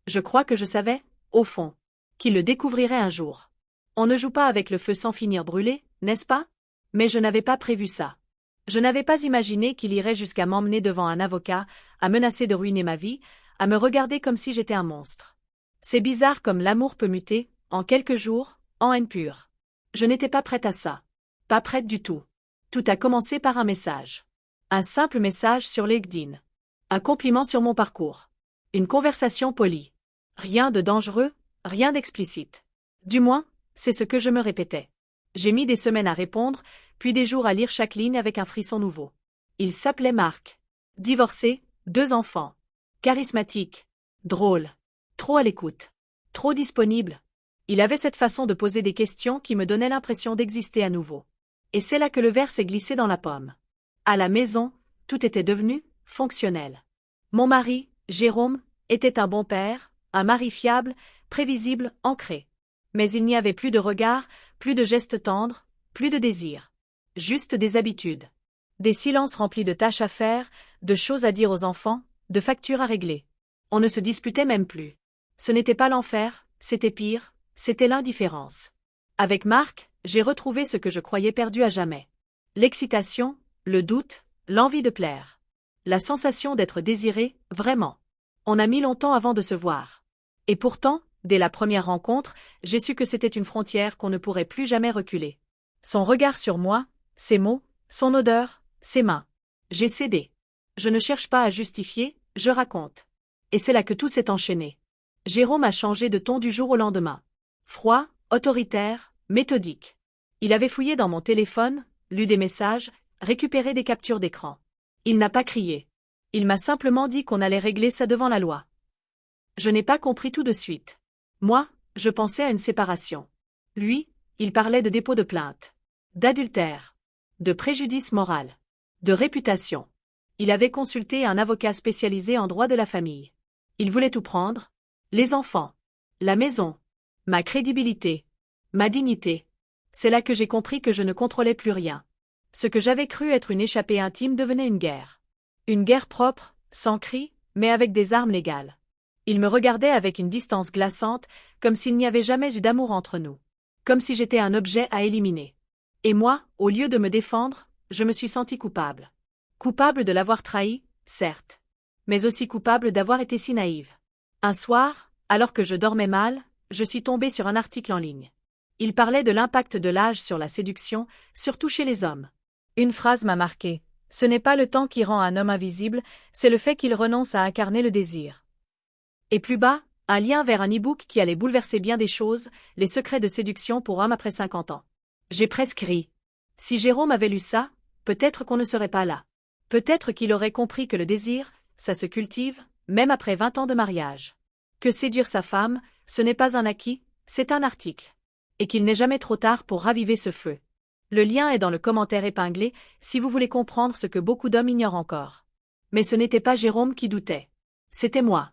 Je crois que je savais, au fond, qu'il le découvrirait un jour. On ne joue pas avec le feu sans finir brûlé, n'est-ce pas? Mais je n'avais pas prévu ça. Je n'avais pas imaginé qu'il irait jusqu'à m'emmener devant un avocat, à menacer de ruiner ma vie, à me regarder comme si j'étais un monstre. C'est bizarre comme l'amour peut muter, en quelques jours, en haine pure. Je n'étais pas prête à ça. Pas prête du tout. Tout a commencé par un message. Un simple message sur LinkedIn. Un compliment sur mon parcours. Une conversation polie. Rien de dangereux, rien d'explicite. Du moins, c'est ce que je me répétais. J'ai mis des semaines à répondre, puis des jours à lire chaque ligne avec un frisson nouveau. Il s'appelait Marc. Divorcé, 2 enfants. Charismatique. Drôle. Trop à l'écoute. Trop disponible. Il avait cette façon de poser des questions qui me donnait l'impression d'exister à nouveau. Et c'est là que le verre s'est glissé dans la pomme. À la maison, tout était devenu fonctionnel. Mon mari, Jérôme, était un bon père, un mari fiable, prévisible, ancré. Mais il n'y avait plus de regard, plus de gestes tendres, plus de désir. Juste des habitudes. Des silences remplis de tâches à faire, de choses à dire aux enfants, de factures à régler. On ne se disputait même plus. Ce n'était pas l'enfer, c'était pire, c'était l'indifférence. Avec Marc, j'ai retrouvé ce que je croyais perdu à jamais. L'excitation, le doute, l'envie de plaire. La sensation d'être désiré, vraiment. On a mis longtemps avant de se voir. Et pourtant, dès la première rencontre, j'ai su que c'était une frontière qu'on ne pourrait plus jamais reculer. Son regard sur moi, ses mots, son odeur, ses mains. J'ai cédé. Je ne cherche pas à justifier, je raconte. Et c'est là que tout s'est enchaîné. Jérôme a changé de ton du jour au lendemain. Froid, autoritaire, méthodique. Il avait fouillé dans mon téléphone, lu des messages, récupéré des captures d'écran. Il n'a pas crié. Il m'a simplement dit qu'on allait régler ça devant la loi. Je n'ai pas compris tout de suite. Moi, je pensais à une séparation. Lui, il parlait de dépôt de plainte, d'adultère, de préjudice moral, de réputation. Il avait consulté un avocat spécialisé en droit de la famille. Il voulait tout prendre. Les enfants, la maison, ma crédibilité, ma dignité. C'est là que j'ai compris que je ne contrôlais plus rien. Ce que j'avais cru être une échappée intime devenait une guerre. Une guerre propre, sans cri, mais avec des armes légales. Il me regardait avec une distance glaçante, comme s'il n'y avait jamais eu d'amour entre nous. Comme si j'étais un objet à éliminer. Et moi, au lieu de me défendre, je me suis sentie coupable. Coupable de l'avoir trahi, certes. Mais aussi coupable d'avoir été si naïve. Un soir, alors que je dormais mal, je suis tombée sur un article en ligne. Il parlait de l'impact de l'âge sur la séduction, surtout chez les hommes. Une phrase m'a marquée. Ce n'est pas le temps qui rend un homme invisible, c'est le fait qu'il renonce à incarner le désir. Et plus bas, un lien vers un e-book qui allait bouleverser bien des choses, les secrets de séduction pour hommes après 50 ans. J'ai presque ri. Si Jérôme avait lu ça, peut-être qu'on ne serait pas là. Peut-être qu'il aurait compris que le désir, ça se cultive, même après 20 ans de mariage. Que séduire sa femme, ce n'est pas un acquis, c'est un article. Et qu'il n'est jamais trop tard pour raviver ce feu. Le lien est dans le commentaire épinglé, si vous voulez comprendre ce que beaucoup d'hommes ignorent encore. Mais ce n'était pas Jérôme qui doutait. C'était moi.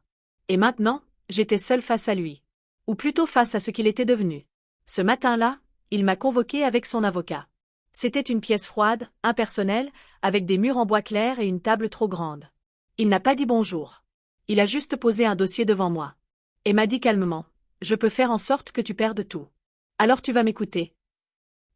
Et maintenant, j'étais seule face à lui. Ou plutôt face à ce qu'il était devenu. Ce matin-là, il m'a convoqué avec son avocat. C'était une pièce froide, impersonnelle, avec des murs en bois clair et une table trop grande. Il n'a pas dit bonjour. Il a juste posé un dossier devant moi. Et m'a dit calmement, « Je peux faire en sorte que tu perdes tout. Alors tu vas m'écouter. »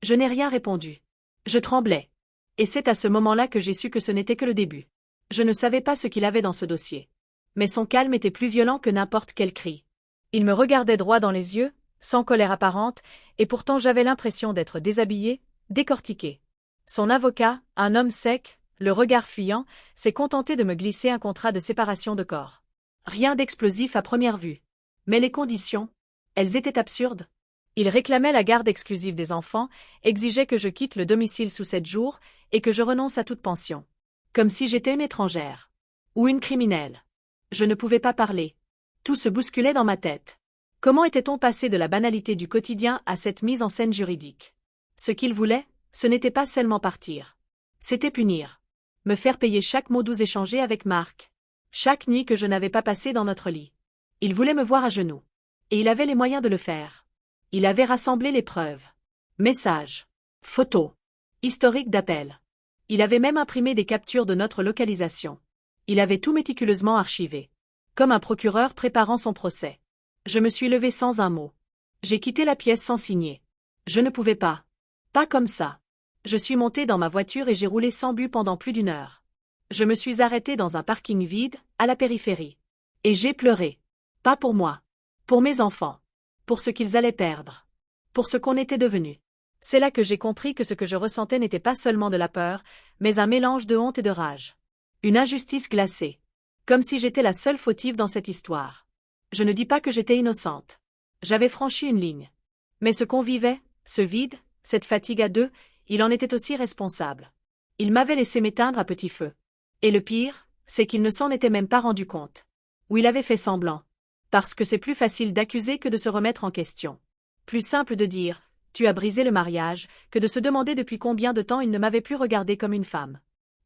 Je n'ai rien répondu. Je tremblais. Et c'est à ce moment-là que j'ai su que ce n'était que le début. Je ne savais pas ce qu'il avait dans ce dossier. Mais son calme était plus violent que n'importe quel cri. Il me regardait droit dans les yeux, sans colère apparente, et pourtant j'avais l'impression d'être déshabillé, décortiqué. Son avocat, un homme sec, le regard fuyant, s'est contenté de me glisser un contrat de séparation de corps. Rien d'explosif à première vue. Mais les conditions, elles étaient absurdes. Il réclamait la garde exclusive des enfants, exigeait que je quitte le domicile sous 7 jours, et que je renonce à toute pension. Comme si j'étais une étrangère. Ou une criminelle. Je ne pouvais pas parler. Tout se bousculait dans ma tête. Comment était-on passé de la banalité du quotidien à cette mise en scène juridique? Ce qu'il voulait, ce n'était pas seulement partir. C'était punir. Me faire payer chaque mot doux échangé avec Marc. Chaque nuit que je n'avais pas passée dans notre lit. Il voulait me voir à genoux. Et il avait les moyens de le faire. Il avait rassemblé les preuves. Messages. Photos. Historique d'appels. Il avait même imprimé des captures de notre localisation. Il avait tout méticuleusement archivé. comme un procureur préparant son procès. Je me suis levée sans un mot. J'ai quitté la pièce sans signer. Je ne pouvais pas. Pas comme ça. Je suis montée dans ma voiture et j'ai roulé sans but pendant plus d'une heure. Je me suis arrêtée dans un parking vide, à la périphérie. Et j'ai pleuré. Pas pour moi. Pour mes enfants. Pour ce qu'ils allaient perdre. Pour ce qu'on était devenu. C'est là que j'ai compris que ce que je ressentais n'était pas seulement de la peur, mais un mélange de honte et de rage. Une injustice glacée. Comme si j'étais la seule fautive dans cette histoire. Je ne dis pas que j'étais innocente. J'avais franchi une ligne. Mais ce qu'on vivait, ce vide, cette fatigue à deux, il en était aussi responsable. Il m'avait laissé m'éteindre à petit feu. Et le pire, c'est qu'il ne s'en était même pas rendu compte. Ou il avait fait semblant. Parce que c'est plus facile d'accuser que de se remettre en question. Plus simple de dire « tu as brisé le mariage » que de se demander depuis combien de temps il ne m'avait plus regardée comme une femme.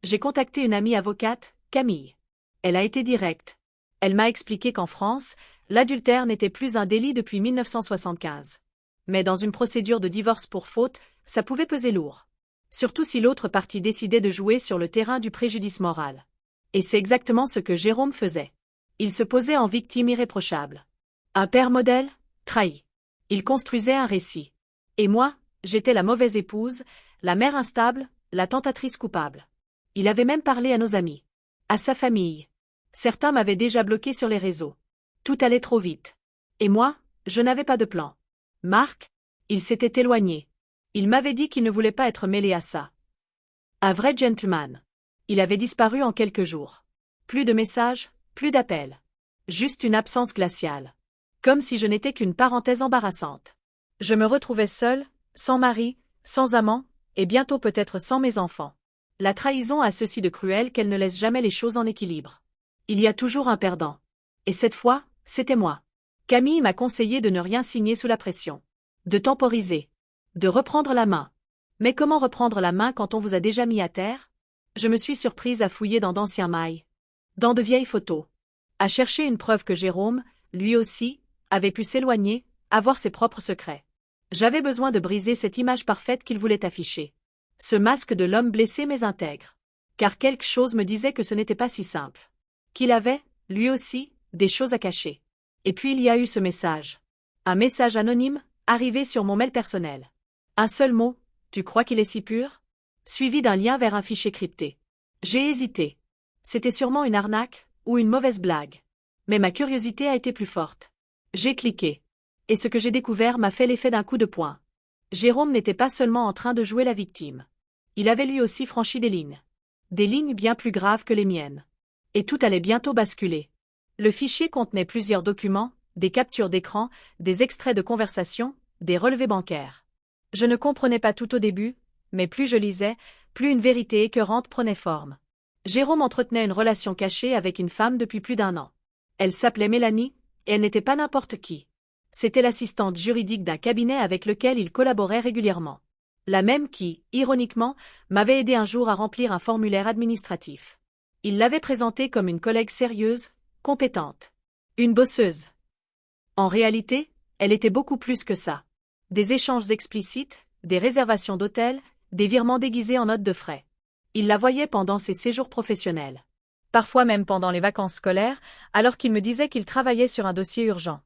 J'ai contacté une amie avocate, Camille. Elle a été directe. Elle m'a expliqué qu'en France, l'adultère n'était plus un délit depuis 1975. Mais dans une procédure de divorce pour faute, ça pouvait peser lourd. Surtout si l'autre partie décidait de jouer sur le terrain du préjudice moral. Et c'est exactement ce que Jérôme faisait. Il se posait en victime irréprochable. Un père modèle, trahi. Il construisait un récit. Et moi, j'étais la mauvaise épouse, la mère instable, la tentatrice coupable. Il avait même parlé à nos amis. À sa famille. Certains m'avaient déjà bloqué sur les réseaux. Tout allait trop vite. Et moi, je n'avais pas de plan. Marc, il s'était éloigné. Il m'avait dit qu'il ne voulait pas être mêlé à ça. Un vrai gentleman. Il avait disparu en quelques jours. Plus de messages, plus d'appels. Juste une absence glaciale. Comme si je n'étais qu'une parenthèse embarrassante. Je me retrouvais seule, sans mari, sans amant, et bientôt peut-être sans mes enfants. La trahison a ceci de cruel qu'elle ne laisse jamais les choses en équilibre. Il y a toujours un perdant. Et cette fois, c'était moi. Camille m'a conseillé de ne rien signer sous la pression. De temporiser. De reprendre la main. Mais comment reprendre la main quand on vous a déjà mis à terre? Je me suis surprise à fouiller dans d'anciens mails. Dans de vieilles photos. À chercher une preuve que Jérôme, lui aussi, avait pu s'éloigner, avoir ses propres secrets. J'avais besoin de briser cette image parfaite qu'il voulait afficher. Ce masque de l'homme blessé mais intègre. Car quelque chose me disait que ce n'était pas si simple. Qu'il avait, lui aussi, des choses à cacher. Et puis il y a eu ce message. Un message anonyme, arrivé sur mon mail personnel. Un seul mot, tu crois qu'il est si pur? Suivi d'un lien vers un fichier crypté. J'ai hésité. C'était sûrement une arnaque, ou une mauvaise blague. Mais ma curiosité a été plus forte. J'ai cliqué. Et ce que j'ai découvert m'a fait l'effet d'un coup de poing. Jérôme n'était pas seulement en train de jouer la victime. Il avait lui aussi franchi des lignes. Des lignes bien plus graves que les miennes. Et tout allait bientôt basculer. Le fichier contenait plusieurs documents, des captures d'écran, des extraits de conversation, des relevés bancaires. Je ne comprenais pas tout au début, mais plus je lisais, plus une vérité écœurante prenait forme. Jérôme entretenait une relation cachée avec une femme depuis plus d'1 an. Elle s'appelait Mélanie, et elle n'était pas n'importe qui. C'était l'assistante juridique d'un cabinet avec lequel il collaborait régulièrement. La même qui, ironiquement, m'avait aidé un jour à remplir un formulaire administratif. Il l'avait présentée comme une collègue sérieuse, compétente. Une bosseuse. En réalité, elle était beaucoup plus que ça. Des échanges explicites, des réservations d'hôtels, des virements déguisés en notes de frais. Il la voyait pendant ses séjours professionnels. Parfois même pendant les vacances scolaires, alors qu'il me disait qu'il travaillait sur un dossier urgent.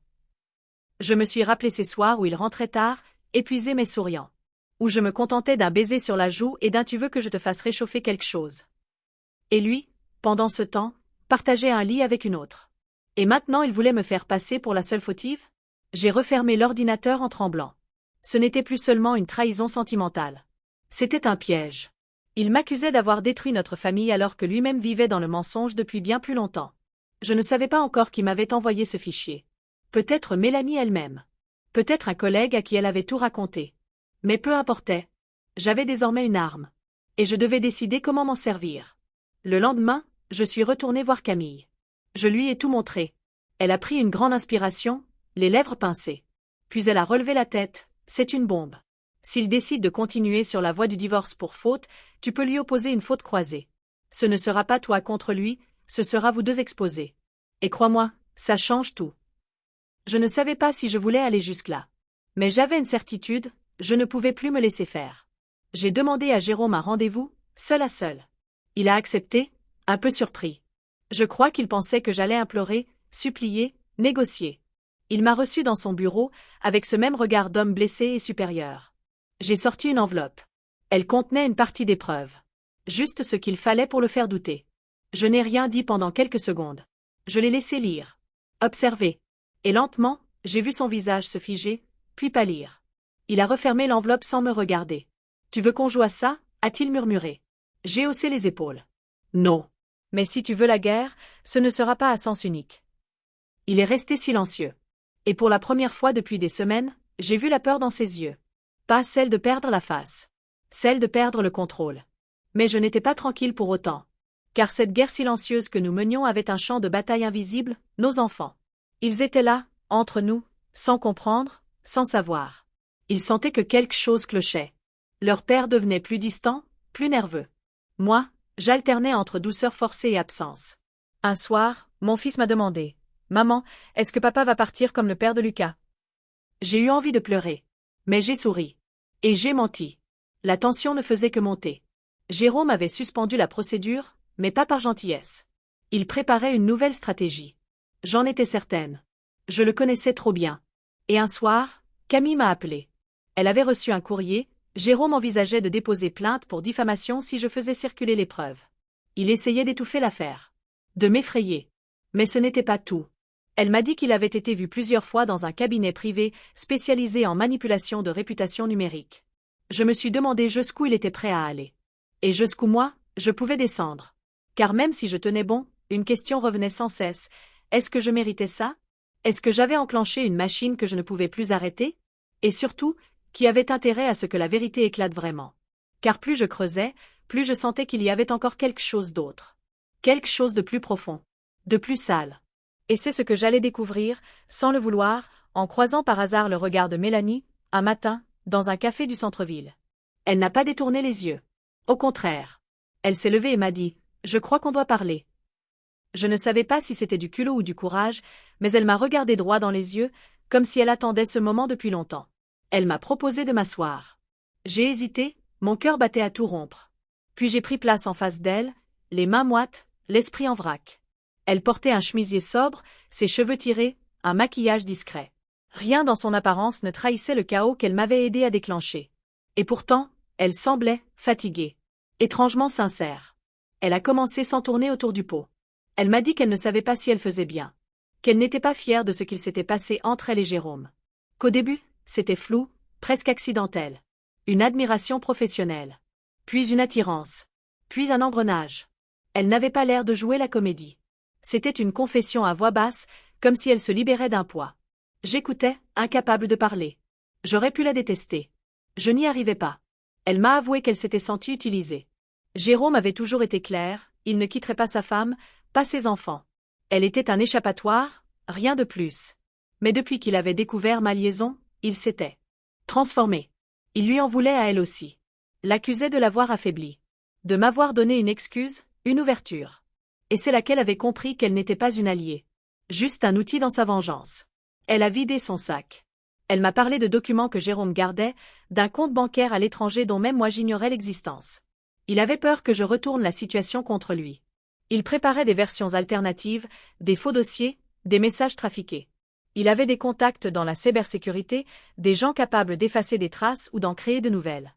Je me suis rappelé ces soirs où il rentrait tard, épuisé mais souriant. Où je me contentais d'un baiser sur la joue et d'un tu veux que je te fasse réchauffer quelque chose. Et lui, pendant ce temps, partageait un lit avec une autre. Et maintenant il voulait me faire passer pour la seule fautive? J'ai refermé l'ordinateur en tremblant. Ce n'était plus seulement une trahison sentimentale. C'était un piège. Il m'accusait d'avoir détruit notre famille alors que lui-même vivait dans le mensonge depuis bien plus longtemps. Je ne savais pas encore qui m'avait envoyé ce fichier. Peut-être Mélanie elle-même. Peut-être un collègue à qui elle avait tout raconté. Mais peu importait. J'avais désormais une arme. Et je devais décider comment m'en servir. Le lendemain, je suis retournée voir Camille. Je lui ai tout montré. Elle a pris une grande inspiration, les lèvres pincées. Puis elle a relevé la tête, c'est une bombe. S'il décide de continuer sur la voie du divorce pour faute, tu peux lui opposer une faute croisée. Ce ne sera pas toi contre lui, ce sera vous deux exposés. Et crois-moi, ça change tout. Je ne savais pas si je voulais aller jusque-là. Mais j'avais une certitude, je ne pouvais plus me laisser faire. J'ai demandé à Jérôme un rendez-vous, seul à seul. Il a accepté, un peu surpris. Je crois qu'il pensait que j'allais implorer, supplier, négocier. Il m'a reçu dans son bureau, avec ce même regard d'homme blessé et supérieur. J'ai sorti une enveloppe. Elle contenait une partie des preuves. Juste ce qu'il fallait pour le faire douter. Je n'ai rien dit pendant quelques secondes. Je l'ai laissé lire. Observer. Et lentement, j'ai vu son visage se figer, puis pâlir. Il a refermé l'enveloppe sans me regarder. « Tu veux qu'on joue à ça ?» a-t-il murmuré. J'ai haussé les épaules. Non. Mais si tu veux la guerre, ce ne sera pas à sens unique. Il est resté silencieux. Et pour la première fois depuis des semaines, j'ai vu la peur dans ses yeux. Pas celle de perdre la face. Celle de perdre le contrôle. Mais je n'étais pas tranquille pour autant. Car cette guerre silencieuse que nous menions avait un champ de bataille invisible, nos enfants. Ils étaient là, entre nous, sans comprendre, sans savoir. Ils sentaient que quelque chose clochait. Leur père devenait plus distant, plus nerveux. Moi, j'alternais entre douceur forcée et absence. Un soir, mon fils m'a demandé « Maman, est-ce que papa va partir comme le père de Lucas ?» J'ai eu envie de pleurer. Mais j'ai souri. Et j'ai menti. La tension ne faisait que monter. Jérôme avait suspendu la procédure, mais pas par gentillesse. Il préparait une nouvelle stratégie. J'en étais certaine. Je le connaissais trop bien. Et un soir, Camille m'a appelé. Elle avait reçu un courrier. Jérôme envisageait de déposer plainte pour diffamation si je faisais circuler les preuves. Il essayait d'étouffer l'affaire. De m'effrayer. Mais ce n'était pas tout. Elle m'a dit qu'il avait été vu plusieurs fois dans un cabinet privé spécialisé en manipulation de réputation numérique. Je me suis demandé jusqu'où il était prêt à aller. Et jusqu'où moi, je pouvais descendre. Car même si je tenais bon, une question revenait sans cesse. Est-ce que je méritais ça? Est-ce que j'avais enclenché une machine que je ne pouvais plus arrêter? Et surtout, qui avait intérêt à ce que la vérité éclate vraiment? Car plus je creusais, plus je sentais qu'il y avait encore quelque chose d'autre. Quelque chose de plus profond. De plus sale. Et c'est ce que j'allais découvrir, sans le vouloir, en croisant par hasard le regard de Mélanie, un matin, dans un café du centre-ville. Elle n'a pas détourné les yeux. Au contraire. Elle s'est levée et m'a dit « Je crois qu'on doit parler ». Je ne savais pas si c'était du culot ou du courage, mais elle m'a regardé droit dans les yeux, comme si elle attendait ce moment depuis longtemps. Elle m'a proposé de m'asseoir. J'ai hésité, mon cœur battait à tout rompre. Puis j'ai pris place en face d'elle, les mains moites, l'esprit en vrac. Elle portait un chemisier sobre, ses cheveux tirés, un maquillage discret. Rien dans son apparence ne trahissait le chaos qu'elle m'avait aidé à déclencher. Et pourtant, elle semblait fatiguée. Étrangement sincère. Elle a commencé sans tourner autour du pot. Elle m'a dit qu'elle ne savait pas si elle faisait bien. Qu'elle n'était pas fière de ce qu'il s'était passé entre elle et Jérôme. Qu'au début, c'était flou, presque accidentel. Une admiration professionnelle. Puis une attirance. Puis un engrenage. Elle n'avait pas l'air de jouer la comédie. C'était une confession à voix basse, comme si elle se libérait d'un poids. J'écoutais, incapable de parler. J'aurais pu la détester. Je n'y arrivais pas. Elle m'a avoué qu'elle s'était sentie utilisée. Jérôme avait toujours été clair, il ne quitterait pas sa femme, pas ses enfants. Elle était un échappatoire, rien de plus. Mais depuis qu'il avait découvert ma liaison, il s'était transformé. Il lui en voulait à elle aussi. L'accusait de l'avoir affaiblie. De m'avoir donné une excuse, une ouverture. Et c'est là qu'elle avait compris qu'elle n'était pas une alliée. Juste un outil dans sa vengeance. Elle a vidé son sac. Elle m'a parlé de documents que Jérôme gardait, d'un compte bancaire à l'étranger dont même moi j'ignorais l'existence. Il avait peur que je retourne la situation contre lui. Il préparait des versions alternatives, des faux dossiers, des messages trafiqués. Il avait des contacts dans la cybersécurité, des gens capables d'effacer des traces ou d'en créer de nouvelles.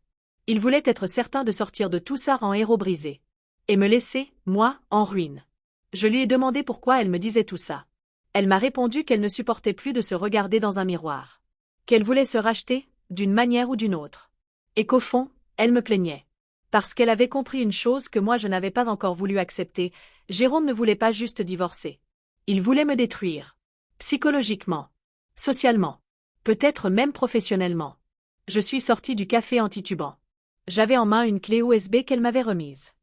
Il voulait être certain de sortir de tout ça en héros brisé. Et me laisser, moi, en ruine. Je lui ai demandé pourquoi elle me disait tout ça. Elle m'a répondu qu'elle ne supportait plus de se regarder dans un miroir. Qu'elle voulait se racheter, d'une manière ou d'une autre. Et qu'au fond, elle me plaignait. Parce qu'elle avait compris une chose que moi je n'avais pas encore voulu accepter, Jérôme ne voulait pas juste divorcer. Il voulait me détruire. Psychologiquement. Socialement. Peut-être même professionnellement. Je suis sortie du café en titubant. J'avais en main une clé USB qu'elle m'avait remise.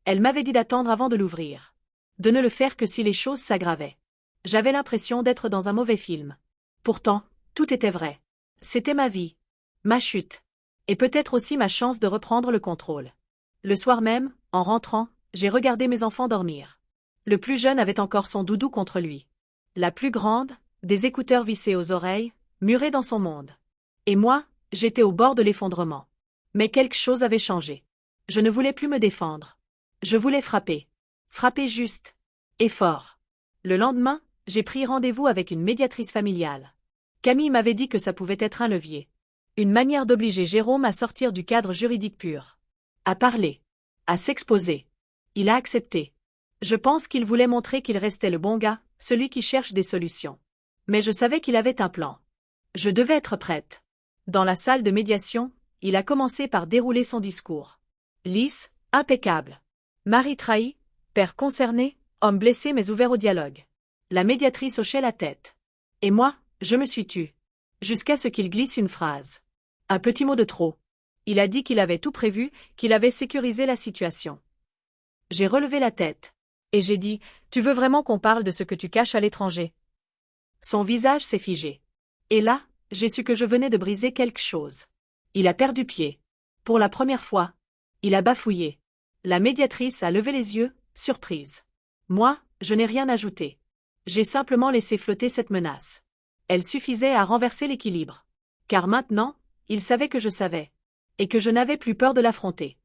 Elle m'avait dit d'attendre avant de l'ouvrir. De ne le faire que si les choses s'aggravaient. J'avais l'impression d'être dans un mauvais film. Pourtant, tout était vrai. C'était ma vie. Ma chute. Et peut-être aussi ma chance de reprendre le contrôle. Le soir même, en rentrant, j'ai regardé mes enfants dormir. Le plus jeune avait encore son doudou contre lui. La plus grande, des écouteurs vissés aux oreilles, murée dans son monde. Et moi, j'étais au bord de l'effondrement. Mais quelque chose avait changé. Je ne voulais plus me défendre. Je voulais frapper. Frapper juste. Et fort. Le lendemain, J'ai pris rendez-vous avec une médiatrice familiale. Camille m'avait dit que ça pouvait être un levier. Une manière d'obliger Jérôme à sortir du cadre juridique pur. À parler. À s'exposer. Il a accepté. Je pense qu'il voulait montrer qu'il restait le bon gars, celui qui cherche des solutions. Mais je savais qu'il avait un plan. Je devais être prête. Dans la salle de médiation, il a commencé par dérouler son discours. Lisse, impeccable. Mari trahi, père concerné, homme blessé mais ouvert au dialogue. La médiatrice hochait la tête. Et moi, je me suis tue. Jusqu'à ce qu'il glisse une phrase. Un petit mot de trop. Il a dit qu'il avait tout prévu, qu'il avait sécurisé la situation. J'ai relevé la tête. Et j'ai dit, tu veux vraiment qu'on parle de ce que tu caches à l'étranger? Son visage s'est figé. Et là, j'ai su que je venais de briser quelque chose. Il a perdu pied. Pour la première fois. Il a bafouillé. La médiatrice a levé les yeux, surprise. Moi, je n'ai rien ajouté. J'ai simplement laissé flotter cette menace. Elle suffisait à renverser l'équilibre. Car maintenant, il savait que je savais. Et que je n'avais plus peur de l'affronter.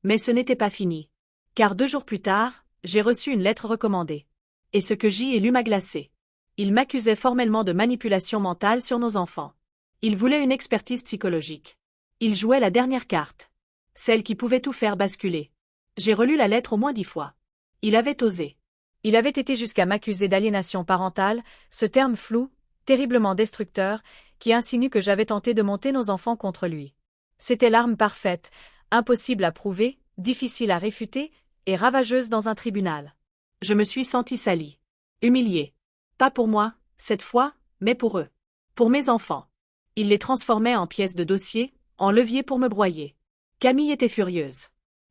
Mais ce n'était pas fini. Car 2 jours plus tard, j'ai reçu une lettre recommandée. Et ce que j'y ai lu m'a glacé. Il m'accusait formellement de manipulation mentale sur nos enfants. Il voulait une expertise psychologique. Il jouait la dernière carte. Celle qui pouvait tout faire basculer. J'ai relu la lettre au moins 10 fois. Il avait osé. Il avait été jusqu'à m'accuser d'aliénation parentale, ce terme flou, terriblement destructeur, qui insinue que j'avais tenté de monter nos enfants contre lui. C'était l'arme parfaite, impossible à prouver, difficile à réfuter, et ravageuse dans un tribunal. Je me suis sentie salie. Humiliée. Pas pour moi, cette fois, mais pour eux. Pour mes enfants. Il les transformait en pièces de dossier, en levier pour me broyer. Camille était furieuse.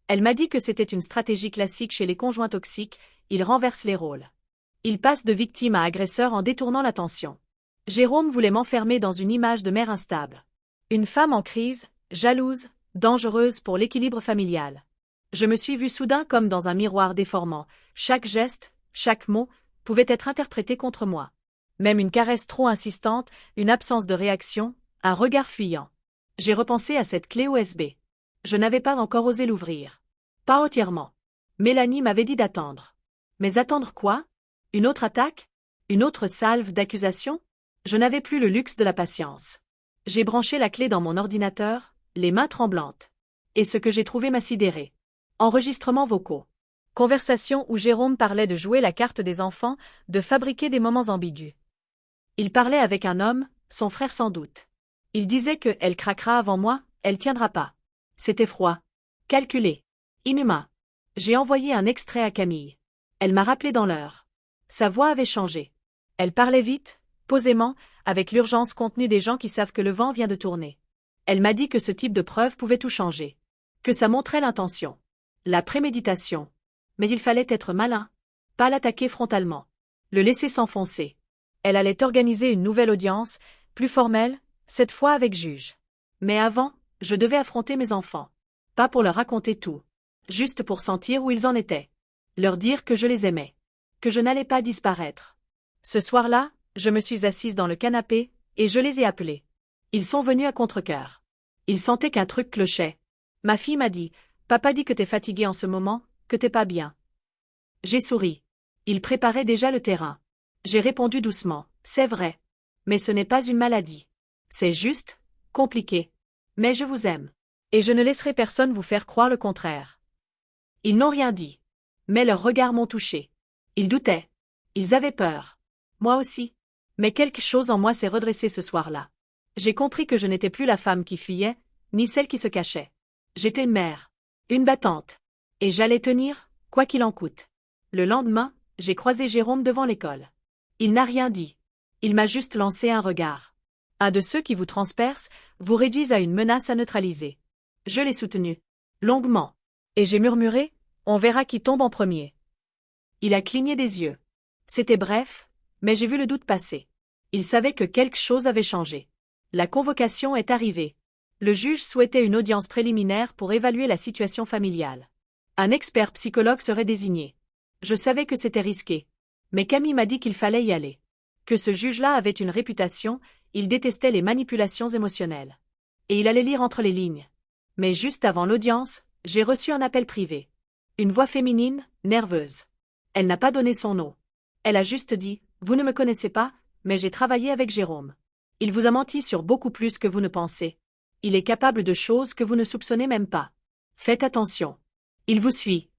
Elle m'a dit que c'était une stratégie classique chez les conjoints toxiques, ils renversent les rôles. Ils passent de victime à agresseur en détournant l'attention. Jérôme voulait m'enfermer dans une image de mère instable. Une femme en crise, jalouse, dangereuse pour l'équilibre familial. Je me suis vue soudain comme dans un miroir déformant. Chaque geste, chaque mot, pouvait être interprété contre moi. Même une caresse trop insistante, une absence de réaction, un regard fuyant. J'ai repensé à cette clé USB. Je n'avais pas encore osé l'ouvrir. Pas entièrement. Mélanie m'avait dit d'attendre. Mais attendre quoi? Une autre attaque? Une autre salve d'accusations? Je n'avais plus le luxe de la patience. J'ai branché la clé dans mon ordinateur, les mains tremblantes. Et ce que j'ai trouvé m'a sidéré. Enregistrements vocaux. Conversation où Jérôme parlait de jouer la carte des enfants, de fabriquer des moments ambigus. Il parlait avec un homme, son frère sans doute. Il disait que elle craquera avant moi, elle tiendra pas. C'était froid. Calculé. Inhumain. J'ai envoyé un extrait à Camille. Elle m'a rappelé dans l'heure. Sa voix avait changé. Elle parlait vite, posément, avec l'urgence contenue des gens qui savent que le vent vient de tourner. Elle m'a dit que ce type de preuve pouvait tout changer. Que ça montrait l'intention. La préméditation. Mais il fallait être malin. Pas l'attaquer frontalement. Le laisser s'enfoncer. Elle allait organiser une nouvelle audience, plus formelle, cette fois avec juge. Mais avant, je devais affronter mes enfants. Pas pour leur raconter tout. Juste pour sentir où ils en étaient. Leur dire que je les aimais. Que je n'allais pas disparaître. Ce soir-là, je me suis assise dans le canapé, et je les ai appelés. Ils sont venus à contre-cœur. Ils sentaient qu'un truc clochait. Ma fille m'a dit, « Papa dit que t'es fatigué en ce moment, que t'es pas bien. » J'ai souri. Ils préparaient déjà le terrain. J'ai répondu doucement, « C'est vrai. Mais ce n'est pas une maladie. C'est juste, compliqué. Mais je vous aime. Et je ne laisserai personne vous faire croire le contraire. » Ils n'ont rien dit. Mais leurs regards m'ont touché. Ils doutaient. Ils avaient peur. Moi aussi. Mais quelque chose en moi s'est redressé ce soir-là. J'ai compris que je n'étais plus la femme qui fuyait, ni celle qui se cachait. J'étais une mère. Une battante. Et j'allais tenir, quoi qu'il en coûte. Le lendemain, j'ai croisé Jérôme devant l'école. Il n'a rien dit. Il m'a juste lancé un regard. Un de ceux qui vous transpercent, vous réduisent à une menace à neutraliser. Je l'ai soutenu. Longuement. Et j'ai murmuré, on verra qui tombe en premier. Il a cligné des yeux. C'était bref, mais j'ai vu le doute passer. Il savait que quelque chose avait changé. La convocation est arrivée. Le juge souhaitait une audience préliminaire pour évaluer la situation familiale. Un expert psychologue serait désigné. Je savais que c'était risqué. Mais Camille m'a dit qu'il fallait y aller. Que ce juge-là avait une réputation, il détestait les manipulations émotionnelles. Et il allait lire entre les lignes. Mais juste avant l'audience, j'ai reçu un appel privé. Une voix féminine, nerveuse. Elle n'a pas donné son nom. Elle a juste dit Vous ne me connaissez pas, mais j'ai travaillé avec Jérôme. Il vous a menti sur beaucoup plus que vous ne pensez. Il est capable de choses que vous ne soupçonnez même pas. Faites attention. Il vous suit.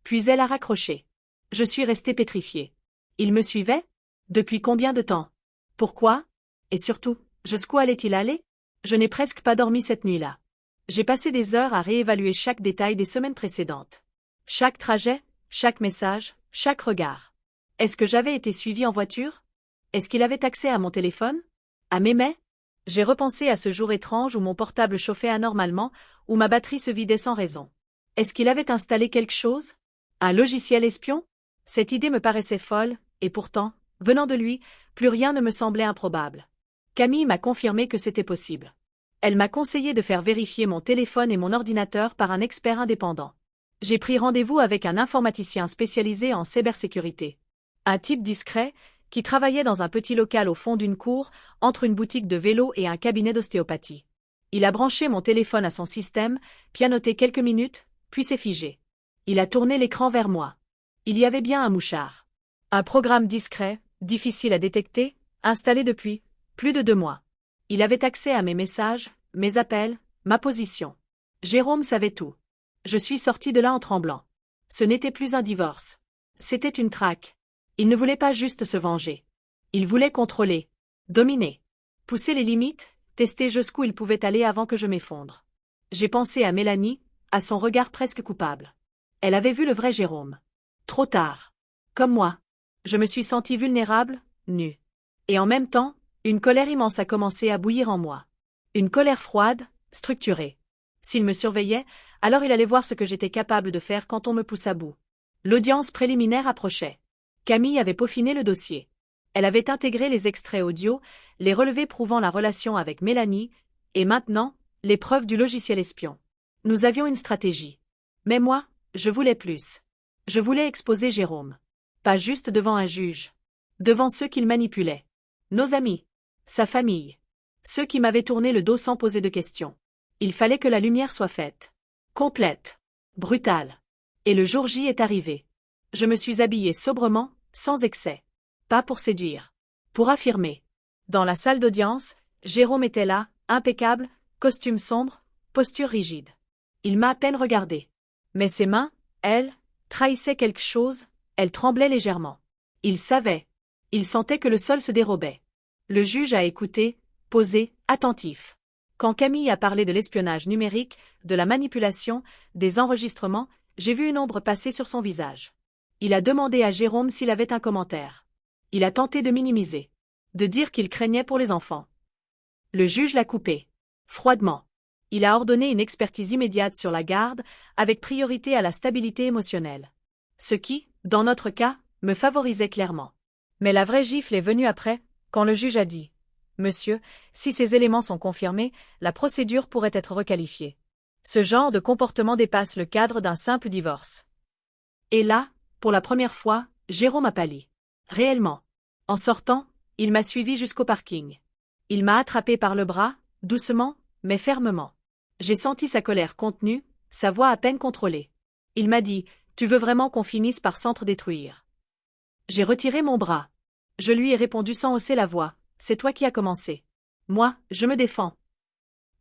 Puis elle a raccroché. Je suis restée pétrifiée. Il me suivait? Depuis combien de temps? Pourquoi? Et surtout, jusqu'où allait-il aller? Je n'ai presque pas dormi cette nuit-là. J'ai passé des heures à réévaluer chaque détail des semaines précédentes. Chaque trajet, chaque message, chaque regard. Est-ce que j'avais été suivie en voiture? Est-ce qu'il avait accès à mon téléphone? À mes mails? J'ai repensé à ce jour étrange où mon portable chauffait anormalement, où ma batterie se vidait sans raison. Est-ce qu'il avait installé quelque chose? Un logiciel espion? Cette idée me paraissait folle, et pourtant, venant de lui, plus rien ne me semblait improbable. Camille m'a confirmé que c'était possible. Elle m'a conseillé de faire vérifier mon téléphone et mon ordinateur par un expert indépendant. J'ai pris rendez-vous avec un informaticien spécialisé en cybersécurité. Un type discret, qui travaillait dans un petit local au fond d'une cour, entre une boutique de vélo et un cabinet d'ostéopathie. Il a branché mon téléphone à son système, pianoté quelques minutes, puis s'est figé. Il a tourné l'écran vers moi. Il y avait bien un mouchard. Un programme discret, difficile à détecter, installé depuis plus de 2 mois. Il avait accès à mes messages, mes appels, ma position. Jérôme savait tout. Je suis sortie de là en tremblant. Ce n'était plus un divorce. C'était une traque. Il ne voulait pas juste se venger. Il voulait contrôler, dominer, pousser les limites, tester jusqu'où il pouvait aller avant que je m'effondre. J'ai pensé à Mélanie, à son regard presque coupable. Elle avait vu le vrai Jérôme. Trop tard. Comme moi. Je me suis sentie vulnérable, nue. Et en même temps, une colère immense a commencé à bouillir en moi. Une colère froide, structurée. S'il me surveillait, alors il allait voir ce que j'étais capable de faire quand on me pousse à bout. L'audience préliminaire approchait. Camille avait peaufiné le dossier. Elle avait intégré les extraits audio, les relevés prouvant la relation avec Mélanie, et maintenant, les preuves du logiciel espion. Nous avions une stratégie. Mais moi, je voulais plus. Je voulais exposer Jérôme. Pas juste devant un juge. Devant ceux qu'il manipulait. Nos amis. Sa famille. Ceux qui m'avaient tourné le dos sans poser de questions. Il fallait que la lumière soit faite. Complète. Brutale. Et le jour J est arrivé. Je me suis habillée sobrement, sans excès. Pas pour séduire. Pour affirmer. Dans la salle d'audience, Jérôme était là, impeccable, costume sombre, posture rigide. Il m'a à peine regardé. Mais ses mains, elles, trahissaient quelque chose, elles tremblaient légèrement. Il savait. Il sentait que le sol se dérobait. Le juge a écouté, posé, attentif. Quand Camille a parlé de l'espionnage numérique, de la manipulation, des enregistrements, j'ai vu une ombre passer sur son visage. Il a demandé à Jérôme s'il avait un commentaire. Il a tenté de minimiser. De dire qu'il craignait pour les enfants. Le juge l'a coupé. Froidement. Il a ordonné une expertise immédiate sur la garde, avec priorité à la stabilité émotionnelle. Ce qui, dans notre cas, me favorisait clairement. Mais la vraie gifle est venue après, quand le juge a dit « Monsieur, si ces éléments sont confirmés, la procédure pourrait être requalifiée. Ce genre de comportement dépasse le cadre d'un simple divorce. » Et là, pour la première fois, Jérôme a pâli. Réellement. En sortant, il m'a suivi jusqu'au parking. Il m'a attrapé par le bras, doucement, mais fermement. J'ai senti sa colère contenue, sa voix à peine contrôlée. Il m'a dit « Tu veux vraiment qu'on finisse par s'entre-détruire ?» J'ai retiré mon bras. Je lui ai répondu sans hausser la voix « C'est toi qui as commencé. Moi, je me défends. »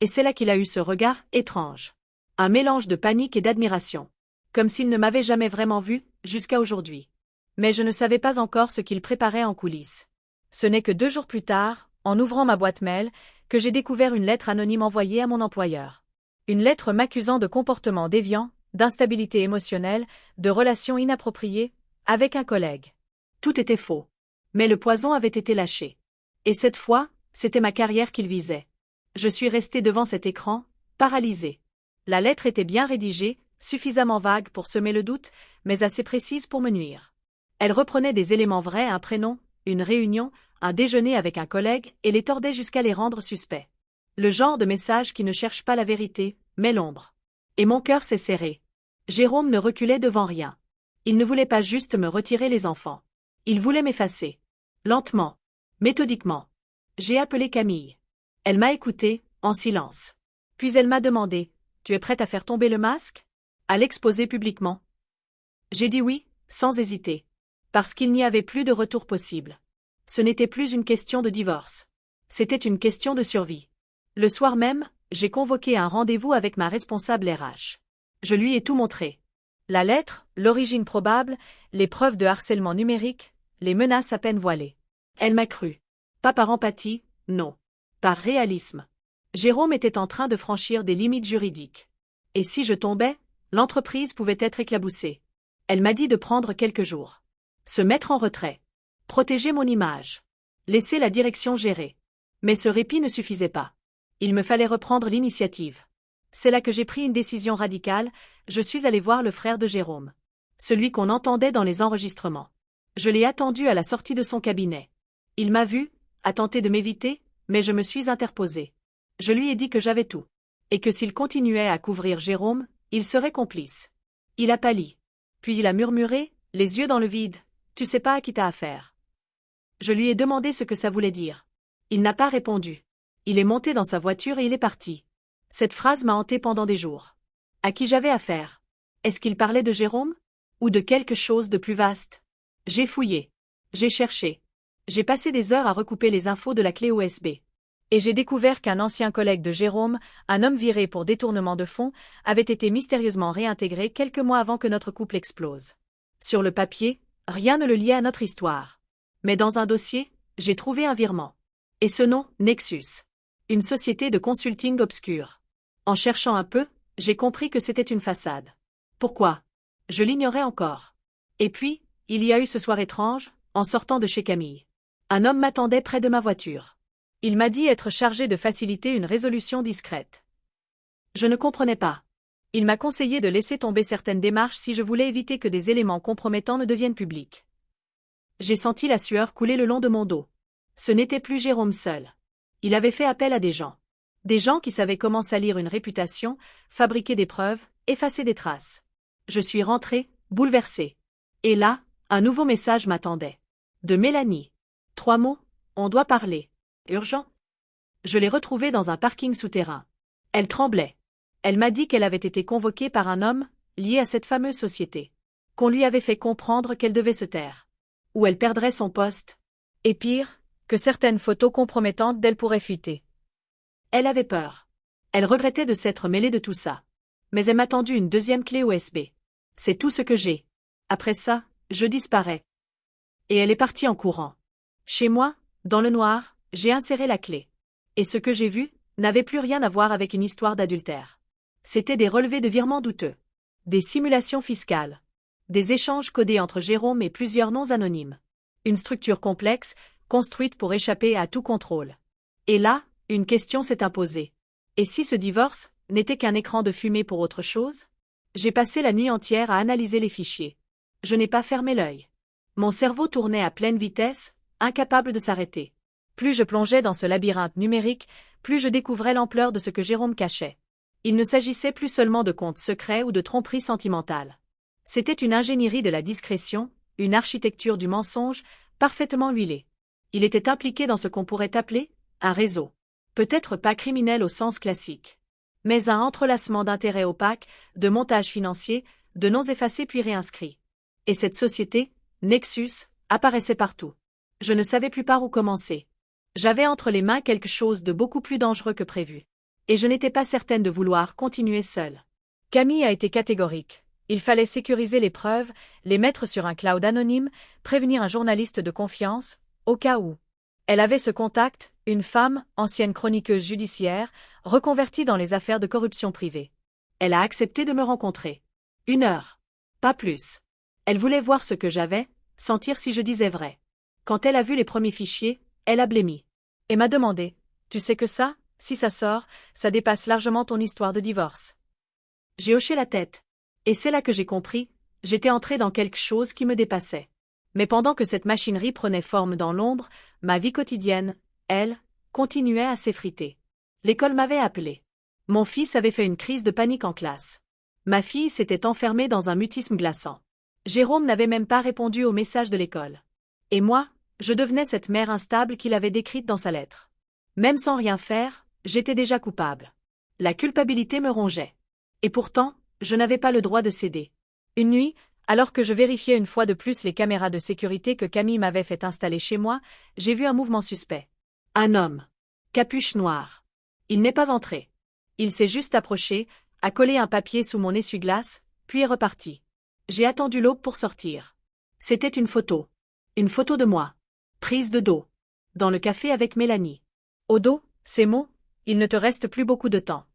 Et c'est là qu'il a eu ce regard étrange. Un mélange de panique et d'admiration. Comme s'il ne m'avait jamais vraiment vu, jusqu'à aujourd'hui. Mais je ne savais pas encore ce qu'il préparait en coulisses. Ce n'est que 2 jours plus tard, en ouvrant ma boîte mail, que j'ai découvert une lettre anonyme envoyée à mon employeur. Une lettre m'accusant de comportement déviant, d'instabilité émotionnelle, de relations inappropriées, avec un collègue. Tout était faux. Mais le poison avait été lâché. Et cette fois, c'était ma carrière qu'il visait. Je suis restée devant cet écran, paralysée. La lettre était bien rédigée, suffisamment vague pour semer le doute, mais assez précise pour me nuire. Elle reprenait des éléments vrais, un prénom, une réunion, un déjeuner avec un collègue, et les tordait jusqu'à les rendre suspects. Le genre de message qui ne cherche pas la vérité, mais l'ombre. Et mon cœur s'est serré. Jérôme ne reculait devant rien. Il ne voulait pas juste me retirer les enfants. Il voulait m'effacer. Lentement. Méthodiquement. J'ai appelé Camille. Elle m'a écoutée, en silence. Puis elle m'a demandé « Tu es prête à faire tomber le masque ? À l'exposer publiquement ?» J'ai dit oui, sans hésiter. Parce qu'il n'y avait plus de retour possible. Ce n'était plus une question de divorce. C'était une question de survie. Le soir même, j'ai convoqué un rendez-vous avec ma responsable RH. Je lui ai tout montré. La lettre, l'origine probable, les preuves de harcèlement numérique, les menaces à peine voilées. Elle m'a cru. Pas par empathie, non. Par réalisme. Jérôme était en train de franchir des limites juridiques. Et si je tombais, l'entreprise pouvait être éclaboussée. Elle m'a dit de prendre quelques jours. Se mettre en retrait. Protéger mon image. Laisser la direction gérer. Mais ce répit ne suffisait pas. Il me fallait reprendre l'initiative. C'est là que j'ai pris une décision radicale, je suis allé voir le frère de Jérôme. Celui qu'on entendait dans les enregistrements. Je l'ai attendu à la sortie de son cabinet. Il m'a vu, a tenté de m'éviter, mais je me suis interposé. Je lui ai dit que j'avais tout. Et que s'il continuait à couvrir Jérôme, il serait complice. Il a pâli. Puis il a murmuré, les yeux dans le vide, « Tu sais pas à qui t'as affaire. » Je lui ai demandé ce que ça voulait dire. Il n'a pas répondu. Il est monté dans sa voiture et il est parti. Cette phrase m'a hanté pendant des jours. À qui j'avais affaire? Est-ce qu'il parlait de Jérôme? Ou de quelque chose de plus vaste? J'ai fouillé. J'ai cherché. J'ai passé des heures à recouper les infos de la clé USB. Et j'ai découvert qu'un ancien collègue de Jérôme, un homme viré pour détournement de fonds, avait été mystérieusement réintégré quelques mois avant que notre couple explose. Sur le papier, rien ne le liait à notre histoire. Mais dans un dossier, j'ai trouvé un virement. Et ce nom, Nexus. Une société de consulting obscure. En cherchant un peu, j'ai compris que c'était une façade. Pourquoi? Je l'ignorais encore. Et puis, il y a eu ce soir étrange, en sortant de chez Camille. Un homme m'attendait près de ma voiture. Il m'a dit être chargé de faciliter une résolution discrète. Je ne comprenais pas. Il m'a conseillé de laisser tomber certaines démarches si je voulais éviter que des éléments compromettants ne deviennent publics. J'ai senti la sueur couler le long de mon dos. Ce n'était plus Jérôme seul. Il avait fait appel à des gens. Des gens qui savaient comment salir une réputation, fabriquer des preuves, effacer des traces. Je suis rentrée, bouleversée. Et là, un nouveau message m'attendait. De Mélanie. 3 mots, on doit parler. Urgent. Je l'ai retrouvée dans un parking souterrain. Elle tremblait. Elle m'a dit qu'elle avait été convoquée par un homme, lié à cette fameuse société. Qu'on lui avait fait comprendre qu'elle devait se taire. Ou elle perdrait son poste. Et pire, que certaines photos compromettantes d'elle pourraient fuiter. Elle avait peur. Elle regrettait de s'être mêlée de tout ça. Mais elle m'a tendu une deuxième clé USB. C'est tout ce que j'ai. Après ça, je disparais. Et elle est partie en courant. Chez moi, dans le noir, j'ai inséré la clé. Et ce que j'ai vu, n'avait plus rien à voir avec une histoire d'adultère. C'était des relevés de virements douteux. Des simulations fiscales. Des échanges codés entre Jérôme et plusieurs noms anonymes. Une structure complexe, construite pour échapper à tout contrôle. Et là, une question s'est imposée. Et si ce divorce n'était qu'un écran de fumée pour autre chose? J'ai passé la nuit entière à analyser les fichiers. Je n'ai pas fermé l'œil. Mon cerveau tournait à pleine vitesse, incapable de s'arrêter. Plus je plongeais dans ce labyrinthe numérique, plus je découvrais l'ampleur de ce que Jérôme cachait. Il ne s'agissait plus seulement de comptes secrets ou de tromperies sentimentales. C'était une ingénierie de la discrétion, une architecture du mensonge, parfaitement huilée. Il était impliqué dans ce qu'on pourrait appeler un réseau. Peut-être pas criminel au sens classique. Mais un entrelacement d'intérêts opaques, de montages financiers, de noms effacés puis réinscrits. Et cette société, Nexus, apparaissait partout. Je ne savais plus par où commencer. J'avais entre les mains quelque chose de beaucoup plus dangereux que prévu. Et je n'étais pas certaine de vouloir continuer seule. Camille a été catégorique. Il fallait sécuriser les preuves, les mettre sur un cloud anonyme, prévenir un journaliste de confiance, au cas où. Elle avait ce contact, une femme, ancienne chroniqueuse judiciaire, reconvertie dans les affaires de corruption privée. Elle a accepté de me rencontrer. 1 heure. Pas plus. Elle voulait voir ce que j'avais, sentir si je disais vrai. Quand elle a vu les premiers fichiers, elle a blêmi. Et m'a demandé, « Tu sais que ça, si ça sort, ça dépasse largement ton histoire de divorce. » J'ai hoché la tête. Et c'est là que j'ai compris, j'étais entrée dans quelque chose qui me dépassait. Mais pendant que cette machinerie prenait forme dans l'ombre, ma vie quotidienne, elle, continuait à s'effriter. L'école m'avait appelée. Mon fils avait fait une crise de panique en classe. Ma fille s'était enfermée dans un mutisme glaçant. Jérôme n'avait même pas répondu aux messages de l'école. Et moi, je devenais cette mère instable qu'il avait décrite dans sa lettre. Même sans rien faire, j'étais déjà coupable. La culpabilité me rongeait. Et pourtant, je n'avais pas le droit de céder. Une nuit, Alors que je vérifiais une fois de plus les caméras de sécurité que Camille m'avait fait installer chez moi, j'ai vu un mouvement suspect. Un homme. Capuche noire. Il n'est pas entré. Il s'est juste approché, a collé un papier sous mon essuie-glace, puis est reparti. J'ai attendu l'aube pour sortir. C'était une photo. Une photo de moi. Prise de dos. Dans le café avec Mélanie. Au dos, ces mots, il ne te reste plus beaucoup de temps.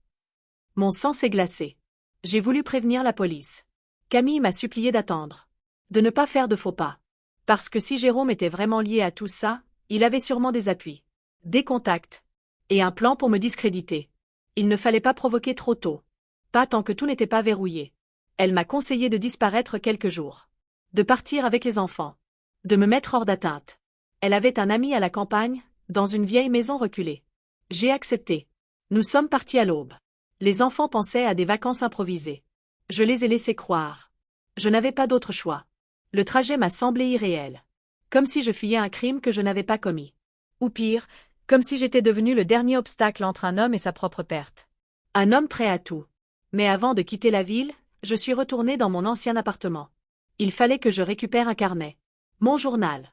Mon sang s'est glacé. J'ai voulu prévenir la police. Camille m'a supplié d'attendre. De ne pas faire de faux pas. Parce que si Jérôme était vraiment lié à tout ça, il avait sûrement des appuis. Des contacts. Et un plan pour me discréditer. Il ne fallait pas provoquer trop tôt. Pas tant que tout n'était pas verrouillé. Elle m'a conseillé de disparaître quelques jours. De partir avec les enfants. De me mettre hors d'atteinte. Elle avait un ami à la campagne, dans une vieille maison reculée. J'ai accepté. Nous sommes partis à l'aube. Les enfants pensaient à des vacances improvisées. Je les ai laissés croire. Je n'avais pas d'autre choix. Le trajet m'a semblé irréel. Comme si je fuyais un crime que je n'avais pas commis. Ou pire, comme si j'étais devenu le dernier obstacle entre un homme et sa propre perte. Un homme prêt à tout. Mais avant de quitter la ville, je suis retourné dans mon ancien appartement. Il fallait que je récupère un carnet. Mon journal.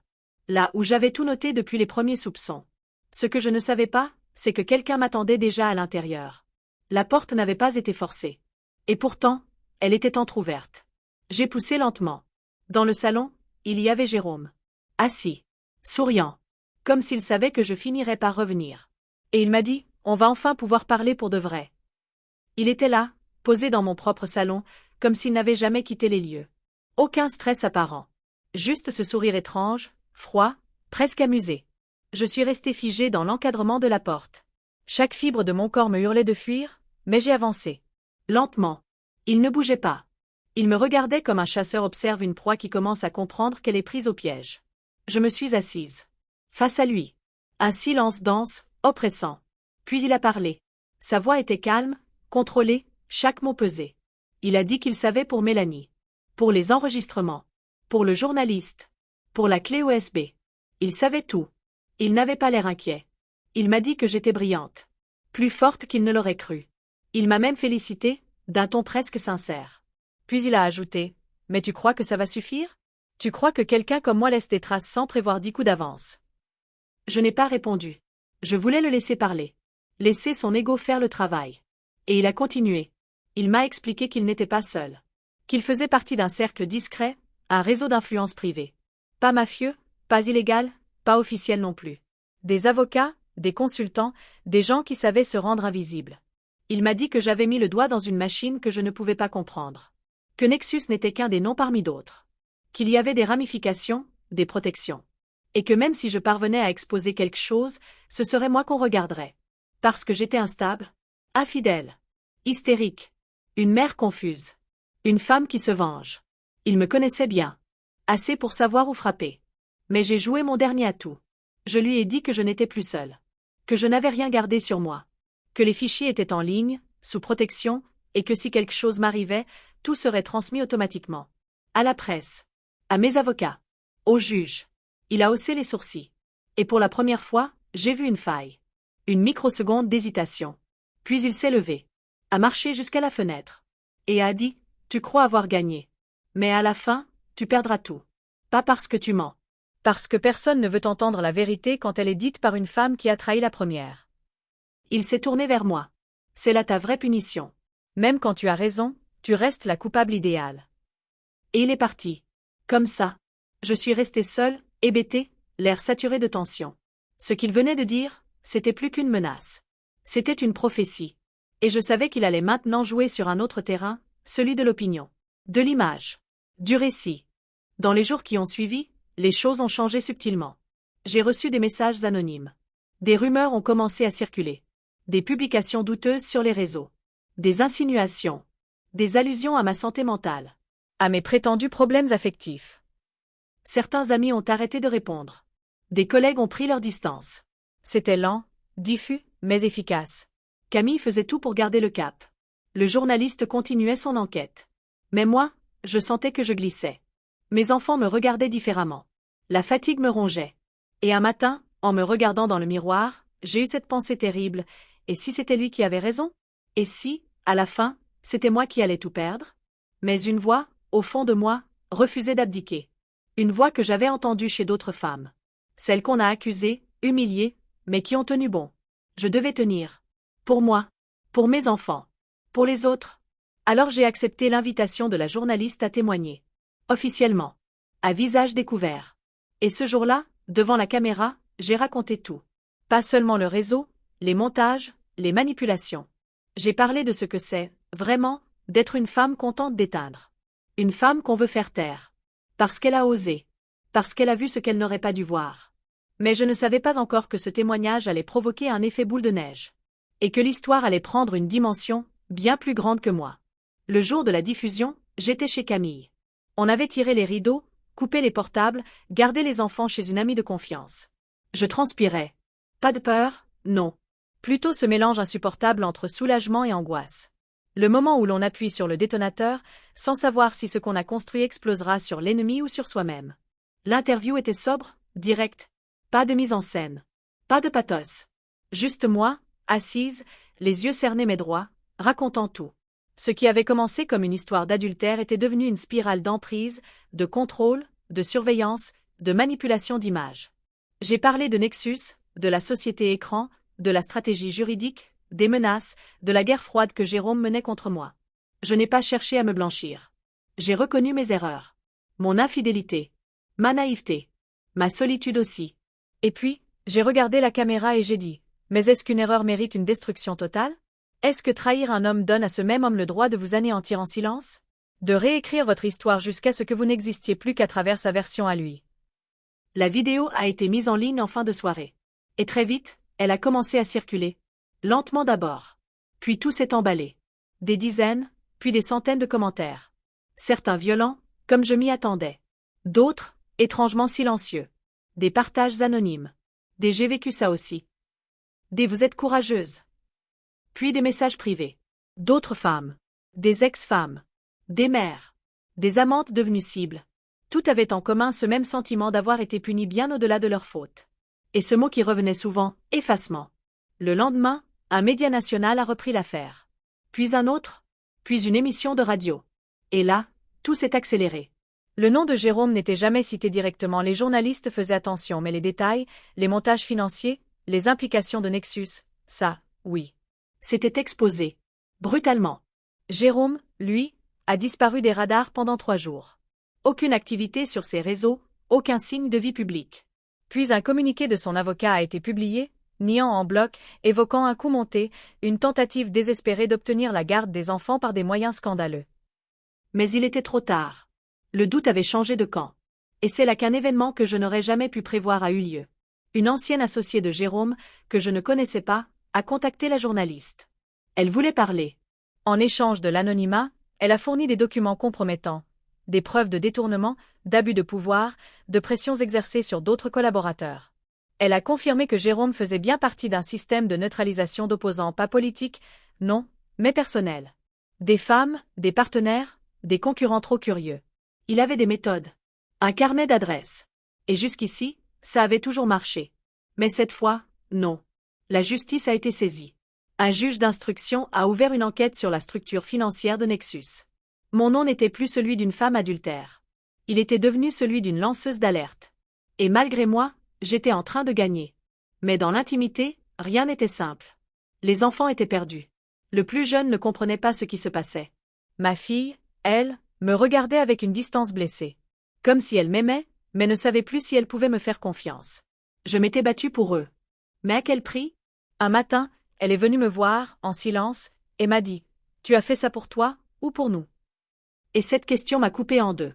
Là où j'avais tout noté depuis les premiers soupçons. Ce que je ne savais pas, c'est que quelqu'un m'attendait déjà à l'intérieur. La porte n'avait pas été forcée. Et pourtant, elle était entr'ouverte. J'ai poussé lentement. Dans le salon, il y avait Jérôme. Assis. Souriant. Comme s'il savait que je finirais par revenir. Et il m'a dit, on va enfin pouvoir parler pour de vrai. Il était là, posé dans mon propre salon, comme s'il n'avait jamais quitté les lieux. Aucun stress apparent. Juste ce sourire étrange, froid, presque amusé. Je suis resté figé dans l'encadrement de la porte. Chaque fibre de mon corps me hurlait de fuir, mais j'ai avancé. Lentement. Il ne bougeait pas. Il me regardait comme un chasseur observe une proie qui commence à comprendre qu'elle est prise au piège. Je me suis assise. Face à lui. Un silence dense, oppressant. Puis il a parlé. Sa voix était calme, contrôlée, chaque mot pesé. Il a dit qu'il savait pour Mélanie. Pour les enregistrements. Pour le journaliste. Pour la clé USB. Il savait tout. Il n'avait pas l'air inquiet. Il m'a dit que j'étais brillante. Plus forte qu'il ne l'aurait cru. Il m'a même félicité, d'un ton presque sincère. Puis il a ajouté, « Mais tu crois que ça va suffire? Tu crois que quelqu'un comme moi laisse des traces sans prévoir 10 coups d'avance ?» Je n'ai pas répondu. Je voulais le laisser parler. Laisser son ego faire le travail. Et il a continué. Il m'a expliqué qu'il n'était pas seul. Qu'il faisait partie d'un cercle discret, un réseau d'influence privée. Pas mafieux, pas illégal, pas officiel non plus. Des avocats, des consultants, des gens qui savaient se rendre invisibles. Il m'a dit que j'avais mis le doigt dans une machine que je ne pouvais pas comprendre. Que Nexus n'était qu'un des noms parmi d'autres. Qu'il y avait des ramifications, des protections. Et que même si je parvenais à exposer quelque chose, ce serait moi qu'on regarderait. Parce que j'étais instable, infidèle, hystérique, une mère confuse, une femme qui se venge. Il me connaissait bien. Assez pour savoir où frapper. Mais j'ai joué mon dernier atout. Je lui ai dit que je n'étais plus seule. Que je n'avais rien gardé sur moi. Que les fichiers étaient en ligne, sous protection, et que si quelque chose m'arrivait, tout serait transmis automatiquement. À la presse. À mes avocats. Au juge. Il a haussé les sourcils. Et pour la première fois, j'ai vu une faille. Une microseconde d'hésitation. Puis il s'est levé. A marché jusqu'à la fenêtre. Et a dit, « Tu crois avoir gagné. Mais à la fin, tu perdras tout. Pas parce que tu mens. Parce que personne ne veut entendre la vérité quand elle est dite par une femme qui a trahi la première. » Il s'est tourné vers moi. « C'est là ta vraie punition. Même quand tu as raison, tu restes la coupable idéale. » Et il est parti. Comme ça. Je suis resté seul, hébété, l'air saturé de tension. Ce qu'il venait de dire, c'était plus qu'une menace. C'était une prophétie. Et je savais qu'il allait maintenant jouer sur un autre terrain, celui de l'opinion. De l'image. Du récit. Dans les jours qui ont suivi, les choses ont changé subtilement. J'ai reçu des messages anonymes. Des rumeurs ont commencé à circuler. Des publications douteuses sur les réseaux. Des insinuations. Des allusions à ma santé mentale. À mes prétendus problèmes affectifs. Certains amis ont arrêté de répondre. Des collègues ont pris leur distance. C'était lent, diffus, mais efficace. Camille faisait tout pour garder le cap. Le journaliste continuait son enquête. Mais moi, je sentais que je glissais. Mes enfants me regardaient différemment. La fatigue me rongeait. Et un matin, en me regardant dans le miroir, j'ai eu cette pensée terrible. Et si c'était lui qui avait raison? Et si, à la fin, c'était moi qui allais tout perdre? Mais une voix, au fond de moi, refuser d'abdiquer. Une voix que j'avais entendue chez d'autres femmes. Celles qu'on a accusées, humiliées, mais qui ont tenu bon. Je devais tenir. Pour moi. Pour mes enfants. Pour les autres. Alors j'ai accepté l'invitation de la journaliste à témoigner. Officiellement. À visage découvert. Et ce jour-là, devant la caméra, j'ai raconté tout. Pas seulement le réseau, les montages, les manipulations. J'ai parlé de ce que c'est, vraiment, d'être une femme contente d'éteindre. Une femme qu'on veut faire taire. Parce qu'elle a osé. Parce qu'elle a vu ce qu'elle n'aurait pas dû voir. Mais je ne savais pas encore que ce témoignage allait provoquer un effet boule de neige. Et que l'histoire allait prendre une dimension bien plus grande que moi. Le jour de la diffusion, j'étais chez Camille. On avait tiré les rideaux, coupé les portables, gardé les enfants chez une amie de confiance. Je transpirais. Pas de peur, non. Plutôt ce mélange insupportable entre soulagement et angoisse. Le moment où l'on appuie sur le détonateur, sans savoir si ce qu'on a construit explosera sur l'ennemi ou sur soi-même. L'interview était sobre, directe. Pas de mise en scène. Pas de pathos. Juste moi, assise, les yeux cernés mais droits, racontant tout. Ce qui avait commencé comme une histoire d'adultère était devenu une spirale d'emprise, de contrôle, de surveillance, de manipulation d'images. J'ai parlé de Nexus, de la société écran, de la stratégie juridique, des menaces, de la guerre froide que Jérôme menait contre moi. Je n'ai pas cherché à me blanchir. J'ai reconnu mes erreurs. Mon infidélité. Ma naïveté. Ma solitude aussi. Et puis, j'ai regardé la caméra et j'ai dit, mais est-ce qu'une erreur mérite une destruction totale? Est-ce que trahir un homme donne à ce même homme le droit de vous anéantir en silence? De réécrire votre histoire jusqu'à ce que vous n'existiez plus qu'à travers sa version à lui. La vidéo a été mise en ligne en fin de soirée. Et très vite, elle a commencé à circuler. Lentement d'abord. Puis tout s'est emballé. Des dizaines, puis des centaines de commentaires. Certains violents, comme je m'y attendais. D'autres, étrangement silencieux. Des partages anonymes. Des j'ai vécu ça aussi. Des vous êtes courageuse. Puis des messages privés. D'autres femmes. Des ex-femmes. Des mères. Des amantes devenues cibles. Tout avait en commun ce même sentiment d'avoir été punies bien au-delà de leur faute. Et ce mot qui revenait souvent, effacement. Le lendemain, un média national a repris l'affaire. Puis un autre. Puis une émission de radio. Et là, tout s'est accéléré. Le nom de Jérôme n'était jamais cité directement, les journalistes faisaient attention, mais les détails, les montages financiers, les implications de Nexus, ça, oui. C'était exposé. Brutalement. Jérôme, lui, a disparu des radars pendant 3 jours. Aucune activité sur ses réseaux, aucun signe de vie publique. Puis un communiqué de son avocat a été publié, niant en bloc, évoquant un coup monté, une tentative désespérée d'obtenir la garde des enfants par des moyens scandaleux. Mais il était trop tard. Le doute avait changé de camp. Et c'est là qu'un événement que je n'aurais jamais pu prévoir a eu lieu. Une ancienne associée de Jérôme, que je ne connaissais pas, a contacté la journaliste. Elle voulait parler. En échange de l'anonymat, elle a fourni des documents compromettants, des preuves de détournement, d'abus de pouvoir, de pressions exercées sur d'autres collaborateurs. Elle a confirmé que Jérôme faisait bien partie d'un système de neutralisation d'opposants pas politiques, non, mais personnels. Des femmes, des partenaires, des concurrents trop curieux. Il avait des méthodes. Un carnet d'adresses. Et jusqu'ici, ça avait toujours marché. Mais cette fois, non. La justice a été saisie. Un juge d'instruction a ouvert une enquête sur la structure financière de Nexus. Mon nom n'était plus celui d'une femme adultère. Il était devenu celui d'une lanceuse d'alerte. Et malgré moi, j'étais en train de gagner. Mais dans l'intimité, rien n'était simple. Les enfants étaient perdus. Le plus jeune ne comprenait pas ce qui se passait. Ma fille, elle, me regardait avec une distance blessée. Comme si elle m'aimait, mais ne savait plus si elle pouvait me faire confiance. Je m'étais battue pour eux. Mais à quel prix? Un matin, elle est venue me voir, en silence, et m'a dit « Tu as fait ça pour toi, ou pour nous ?» Et cette question m'a coupée en deux.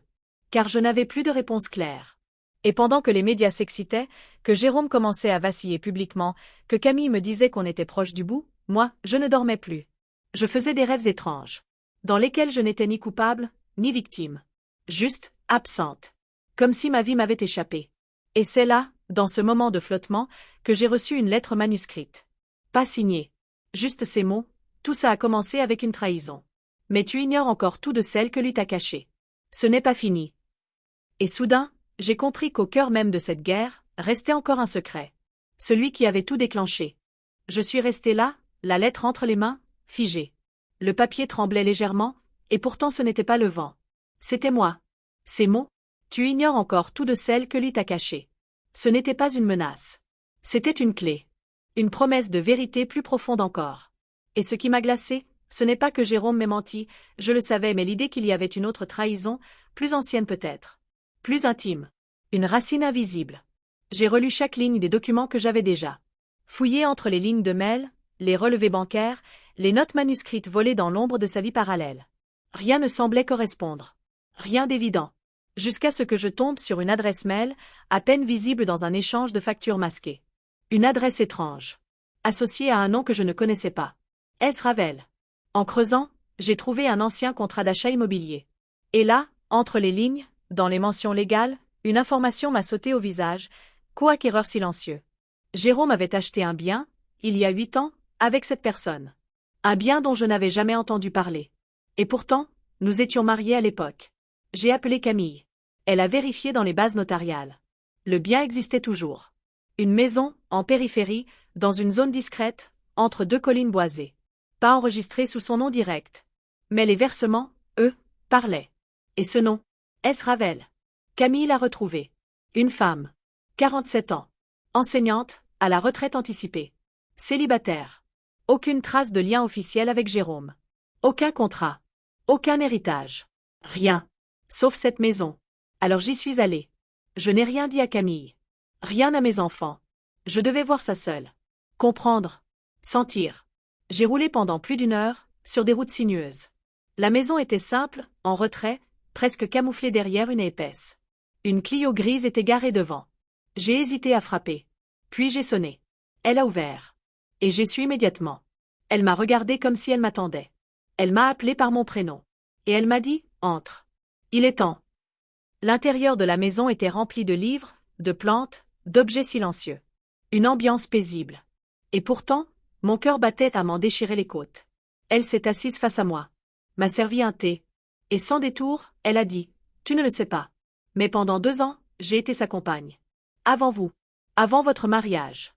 Car je n'avais plus de réponse claire. Et pendant que les médias s'excitaient, que Jérôme commençait à vaciller publiquement, que Camille me disait qu'on était proche du bout, moi, je ne dormais plus. Je faisais des rêves étranges, dans lesquels je n'étais ni coupable, ni victime. Juste, absente. Comme si ma vie m'avait échappé. Et c'est là, dans ce moment de flottement, que j'ai reçu une lettre manuscrite. Pas signée. Juste ces mots, tout ça a commencé avec une trahison. Mais tu ignores encore tout de celle que lui t'a cachée. Ce n'est pas fini. Et soudain, j'ai compris qu'au cœur même de cette guerre, restait encore un secret. Celui qui avait tout déclenché. Je suis restée là, la lettre entre les mains, figée. Le papier tremblait légèrement, et pourtant ce n'était pas le vent. C'était moi. Ces mots, tu ignores encore tout de celle que lui t'a cachée. Ce n'était pas une menace. C'était une clé. Une promesse de vérité plus profonde encore. Et ce qui m'a glacé, ce n'est pas que Jérôme m'ait menti, je le savais, mais l'idée qu'il y avait une autre trahison, plus ancienne peut-être. Plus intime. Une racine invisible. J'ai relu chaque ligne des documents que j'avais déjà. Fouillé entre les lignes de mail, les relevés bancaires, les notes manuscrites volées dans l'ombre de sa vie parallèle. Rien ne semblait correspondre. Rien d'évident. Jusqu'à ce que je tombe sur une adresse mail, à peine visible dans un échange de factures masquées. Une adresse étrange. Associée à un nom que je ne connaissais pas. S. Ravel. En creusant, j'ai trouvé un ancien contrat d'achat immobilier. Et là, entre les lignes, dans les mentions légales, une information m'a sauté au visage, co-acquéreur silencieux. Jérôme avait acheté un bien, il y a 8 ans, avec cette personne. Un bien dont je n'avais jamais entendu parler. Et pourtant, nous étions mariés à l'époque. J'ai appelé Camille. Elle a vérifié dans les bases notariales. Le bien existait toujours. Une maison, en périphérie, dans une zone discrète, entre 2 collines boisées. Pas enregistrée sous son nom direct. Mais les versements, eux, parlaient. Et ce nom, S. Ravel. Camille l'a retrouvé. Une femme. 47 ans. Enseignante, à la retraite anticipée. Célibataire. Aucune trace de lien officiel avec Jérôme. Aucun contrat. Aucun héritage. Rien. Sauf cette maison. Alors j'y suis allée. Je n'ai rien dit à Camille. Rien à mes enfants. Je devais voir ça seule. Comprendre. Sentir. J'ai roulé pendant plus d'1 heure, sur des routes sinueuses. La maison était simple, en retrait, presque camouflée derrière une épaisse. Une Clio grise était garée devant. J'ai hésité à frapper. Puis j'ai sonné. Elle a ouvert. Et j'ai su immédiatement. Elle m'a regardé comme si elle m'attendait. Elle m'a appelé par mon prénom. Et elle m'a dit, entre. Il est temps. L'intérieur de la maison était rempli de livres, de plantes, d'objets silencieux. Une ambiance paisible. Et pourtant, mon cœur battait à m'en déchirer les côtes. Elle s'est assise face à moi. M'a servi un thé. Et sans détour, elle a dit, tu ne le sais pas. Mais pendant 2 ans, j'ai été sa compagne. Avant vous. Avant votre mariage.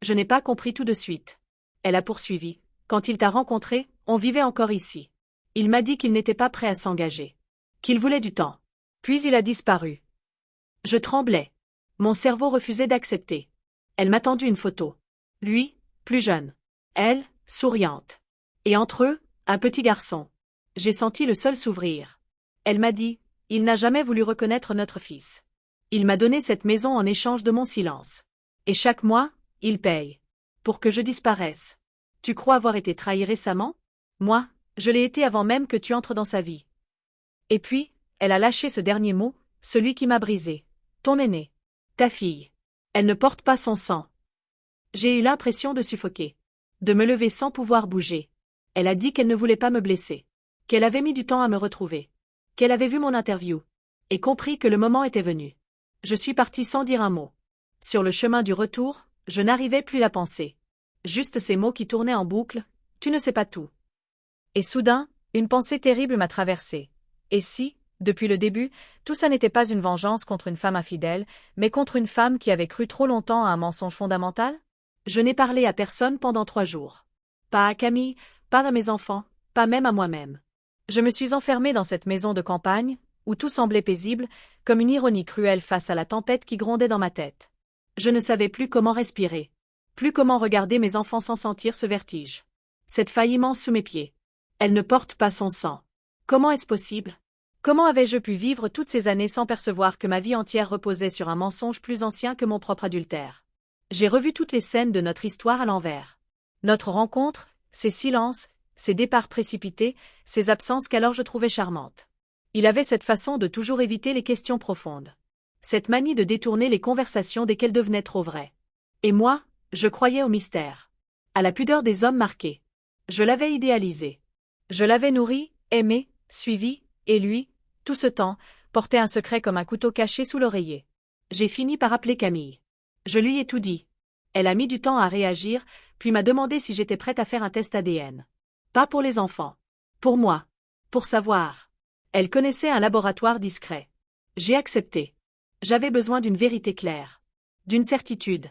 Je n'ai pas compris tout de suite. Elle a poursuivi. Quand il t'a rencontré, on vivait encore ici. Il m'a dit qu'il n'était pas prêt à s'engager. Qu'il voulait du temps. Puis il a disparu. Je tremblais. Mon cerveau refusait d'accepter. Elle m'a tendu une photo. Lui, plus jeune. Elle, souriante. Et entre eux, un petit garçon. J'ai senti le sol s'ouvrir. Elle m'a dit, il n'a jamais voulu reconnaître notre fils. Il m'a donné cette maison en échange de mon silence. Et chaque mois, il paye. Pour que je disparaisse. Tu crois avoir été trahi récemment? Moi, je l'ai été avant même que tu entres dans sa vie. Et puis, elle a lâché ce dernier mot, celui qui m'a brisé. Ton aînée. Ta fille. Elle ne porte pas son sang. J'ai eu l'impression de suffoquer. De me lever sans pouvoir bouger. Elle a dit qu'elle ne voulait pas me blesser. Qu'elle avait mis du temps à me retrouver. Qu'elle avait vu mon interview. Et compris que le moment était venu. Je suis partie sans dire un mot. Sur le chemin du retour, je n'arrivais plus à penser. Juste ces mots qui tournaient en boucle, tu ne sais pas tout. Et soudain, une pensée terrible m'a traversée. Et si, depuis le début, tout ça n'était pas une vengeance contre une femme infidèle, mais contre une femme qui avait cru trop longtemps à un mensonge fondamental? Je n'ai parlé à personne pendant 3 jours. Pas à Camille, pas à mes enfants, pas même à moi-même. Je me suis enfermée dans cette maison de campagne, où tout semblait paisible, comme une ironie cruelle face à la tempête qui grondait dans ma tête. Je ne savais plus comment respirer. Plus comment regarder mes enfants sans sentir ce vertige. Cette faille immense sous mes pieds. Elle ne porte pas son sang. Comment est-ce possible? Comment avais-je pu vivre toutes ces années sans percevoir que ma vie entière reposait sur un mensonge plus ancien que mon propre adultère? J'ai revu toutes les scènes de notre histoire à l'envers. Notre rencontre, ses silences, ses départs précipités, ses absences qu'alors je trouvais charmantes. Il avait cette façon de toujours éviter les questions profondes. Cette manie de détourner les conversations dès qu'elles devenaient trop vraies. Et moi, je croyais au mystère. À la pudeur des hommes marqués. Je l'avais idéalisé. Je l'avais nourri, aimé, suivi, et lui, tout ce temps, portait un secret comme un couteau caché sous l'oreiller. J'ai fini par appeler Camille. Je lui ai tout dit. Elle a mis du temps à réagir, puis m'a demandé si j'étais prête à faire un test ADN. Pas pour les enfants. Pour moi. Pour savoir. Elle connaissait un laboratoire discret. J'ai accepté. J'avais besoin d'une vérité claire. D'une certitude.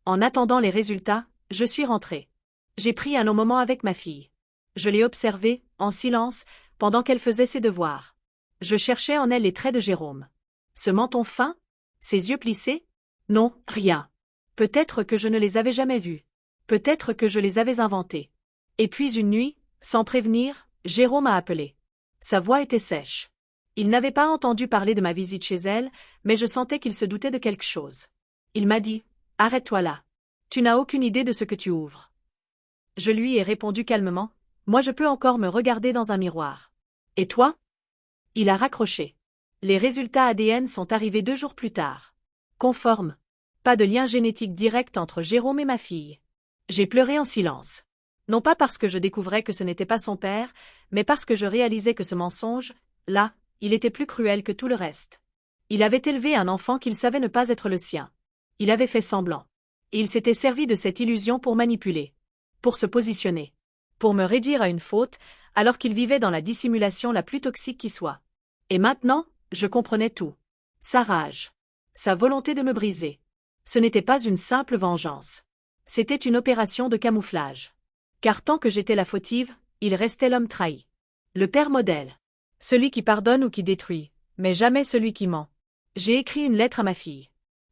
En attendant les résultats, je suis rentrée. J'ai pris un long moment avec ma fille. Je l'ai observée, en silence, pendant qu'elle faisait ses devoirs. Je cherchais en elle les traits de Jérôme. Ce menton fin? Ses yeux plissés? Non, rien. Peut-être que je ne les avais jamais vus. Peut-être que je les avais inventés. Et puis une nuit, sans prévenir, Jérôme a appelé. Sa voix était sèche. Il n'avait pas entendu parler de ma visite chez elle, mais je sentais qu'il se doutait de quelque chose. Il m'a dit « Arrête-toi là. Tu n'as aucune idée de ce que tu ouvres. » Je lui ai répondu calmement « Moi je peux encore me regarder dans un miroir. Et toi ?» Il a raccroché. Les résultats ADN sont arrivés 2 jours plus tard. Conformes. Pas de lien génétique direct entre Jérôme et ma fille. J'ai pleuré en silence. Non pas parce que je découvrais que ce n'était pas son père, mais parce que je réalisais que ce mensonge, là, il était plus cruel que tout le reste. Il avait élevé un enfant qu'il savait ne pas être le sien. Il avait fait semblant. Et il s'était servi de cette illusion pour manipuler. Pour se positionner. Pour me réduire à une faute, alors qu'il vivait dans la dissimulation la plus toxique qui soit. Et maintenant, je comprenais tout. Sa rage. Sa volonté de me briser. Ce n'était pas une simple vengeance. C'était une opération de camouflage. Car tant que j'étais la fautive, il restait l'homme trahi. Le père modèle. Celui qui pardonne ou qui détruit, mais jamais celui qui ment. J'ai écrit une lettre à ma fille.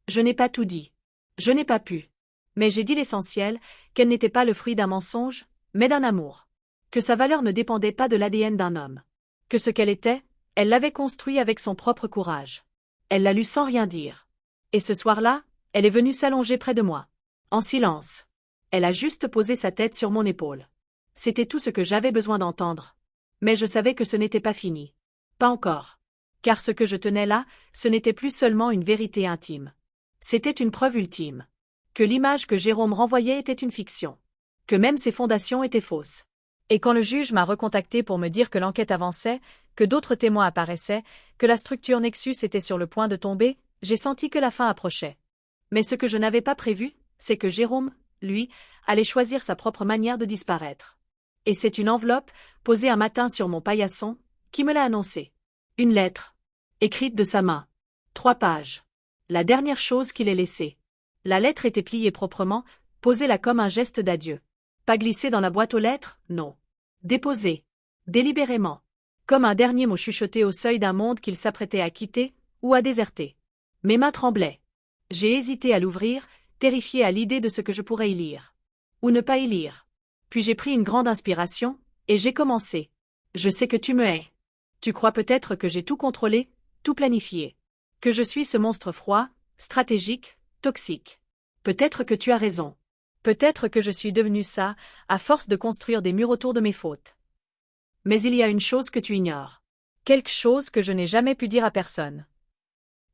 Je n'ai pas tout dit. Je n'ai pas pu. Mais j'ai dit l'essentiel, qu'elle n'était pas le fruit d'un mensonge, mais d'un amour. Que sa valeur ne dépendait pas de l'ADN d'un homme. Que ce qu'elle était, elle l'avait construit avec son propre courage. Elle l'a lu sans rien dire. Et ce soir-là, elle est venue s'allonger près de moi. En silence. Elle a juste posé sa tête sur mon épaule. C'était tout ce que j'avais besoin d'entendre. Mais je savais que ce n'était pas fini. Pas encore. Car ce que je tenais là, ce n'était plus seulement une vérité intime. C'était une preuve ultime. Que l'image que Jérôme renvoyait était une fiction. Que même ses fondations étaient fausses. Et quand le juge m'a recontacté pour me dire que l'enquête avançait, que d'autres témoins apparaissaient, que la structure Nexus était sur le point de tomber, j'ai senti que la fin approchait. Mais ce que je n'avais pas prévu, c'est que Jérôme, lui, allait choisir sa propre manière de disparaître. Et c'est une enveloppe, posée un matin sur mon paillasson, qui me l'a annoncé. Une lettre. Écrite de sa main. 3 pages. La dernière chose qu'il ait laissée. La lettre était pliée proprement, posée là comme un geste d'adieu. Pas glissée dans la boîte aux lettres, non. Déposée. Délibérément. Comme un dernier mot chuchoté au seuil d'un monde qu'il s'apprêtait à quitter, ou à déserter. Mes mains tremblaient. J'ai hésité à l'ouvrir, terrifiée à l'idée de ce que je pourrais y lire. Ou ne pas y lire. Puis j'ai pris une grande inspiration, et j'ai commencé. Je sais que tu me hais. Tu crois peut-être que j'ai tout contrôlé, tout planifié. Que je suis ce monstre froid, stratégique, toxique. Peut-être que tu as raison. Peut-être que je suis devenu ça, à force de construire des murs autour de mes fautes. Mais il y a une chose que tu ignores. Quelque chose que je n'ai jamais pu dire à personne.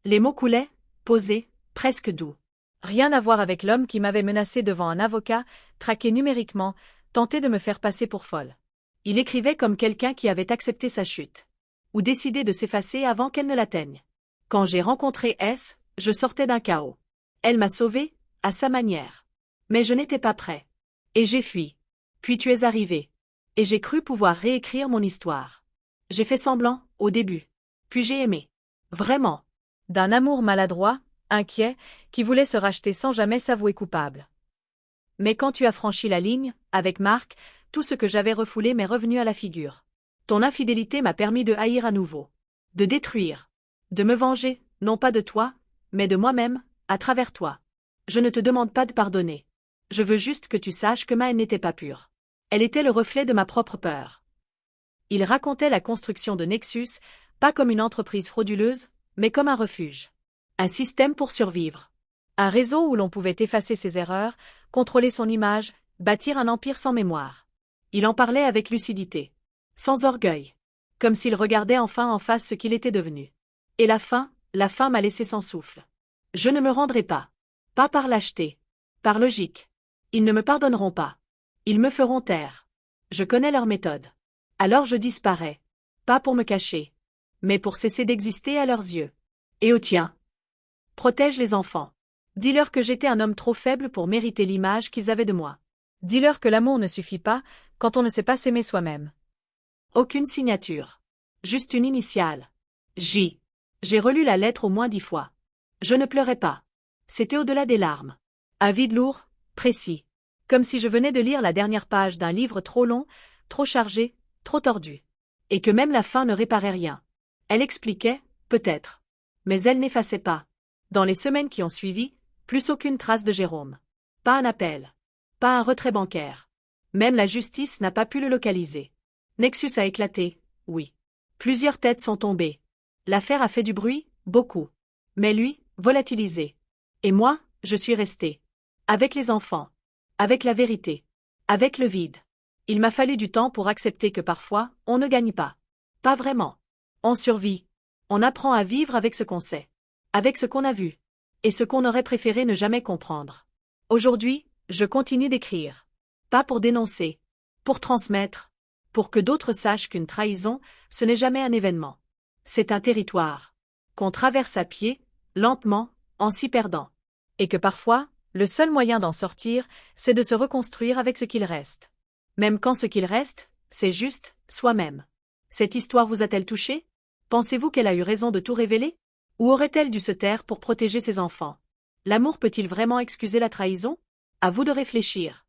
Les mots coulaient, posés, presque doux. Rien à voir avec l'homme qui m'avait menacé devant un avocat, traqué numériquement, tenté de me faire passer pour folle. Il écrivait comme quelqu'un qui avait accepté sa chute. Ou décidé de s'effacer avant qu'elle ne l'atteigne. Quand j'ai rencontré S, je sortais d'un chaos. Elle m'a sauvé, à sa manière. Mais je n'étais pas prêt. Et j'ai fui. Puis tu es arrivé. Et j'ai cru pouvoir réécrire mon histoire. J'ai fait semblant, au début. Puis j'ai aimé. Vraiment. D'un amour maladroit, inquiet, qui voulait se racheter sans jamais s'avouer coupable. Mais quand tu as franchi la ligne, avec Marc, tout ce que j'avais refoulé m'est revenu à la figure. Ton infidélité m'a permis de haïr à nouveau. De détruire. De me venger, non pas de toi, mais de moi-même, à travers toi. Je ne te demande pas de pardonner. Je veux juste que tu saches que ma haine n'était pas pure. Elle était le reflet de ma propre peur. Il racontait la construction de Nexus, pas comme une entreprise frauduleuse, mais comme un refuge. Un système pour survivre. Un réseau où l'on pouvait effacer ses erreurs, contrôler son image, bâtir un empire sans mémoire. Il en parlait avec lucidité. Sans orgueil. Comme s'il regardait enfin en face ce qu'il était devenu. Et la fin m'a laissé sans souffle. Je ne me rendrai pas. Pas par lâcheté. Par logique. Ils ne me pardonneront pas. Ils me feront taire. Je connais leur méthode. Alors je disparais. Pas pour me cacher. Mais pour cesser d'exister à leurs yeux. Et aux tiens. Protège les enfants. Dis-leur que j'étais un homme trop faible pour mériter l'image qu'ils avaient de moi. Dis-leur que l'amour ne suffit pas, quand on ne sait pas s'aimer soi-même. Aucune signature. Juste une initiale. J. J'ai relu la lettre au moins 10 fois. Je ne pleurais pas. C'était au-delà des larmes. Un vide lourd, précis. Comme si je venais de lire la dernière page d'un livre trop long, trop chargé, trop tordu. Et que même la fin ne réparait rien. Elle expliquait, peut-être. Mais elle n'effaçait pas. Dans les semaines qui ont suivi, plus aucune trace de Jérôme. Pas un appel. Pas un retrait bancaire. Même la justice n'a pas pu le localiser. Nexus a éclaté, oui. Plusieurs têtes sont tombées. L'affaire a fait du bruit, beaucoup. Mais lui, volatilisé. Et moi, je suis resté. Avec les enfants. Avec la vérité. Avec le vide. Il m'a fallu du temps pour accepter que parfois, on ne gagne pas. Pas vraiment. On survit. On apprend à vivre avec ce qu'on sait. Avec ce qu'on a vu. Et ce qu'on aurait préféré ne jamais comprendre. Aujourd'hui, je continue d'écrire. Pas pour dénoncer. Pour transmettre. Pour que d'autres sachent qu'une trahison, ce n'est jamais un événement. C'est un territoire. Qu'on traverse à pied, lentement, en s'y perdant. Et que parfois, le seul moyen d'en sortir, c'est de se reconstruire avec ce qu'il reste. Même quand ce qu'il reste, c'est juste, soi-même. Cette histoire vous a-t-elle touché? Pensez-vous qu'elle a eu raison de tout révéler? Ou aurait-elle dû se taire pour protéger ses enfants? L'amour peut-il vraiment excuser la trahison? À vous de réfléchir.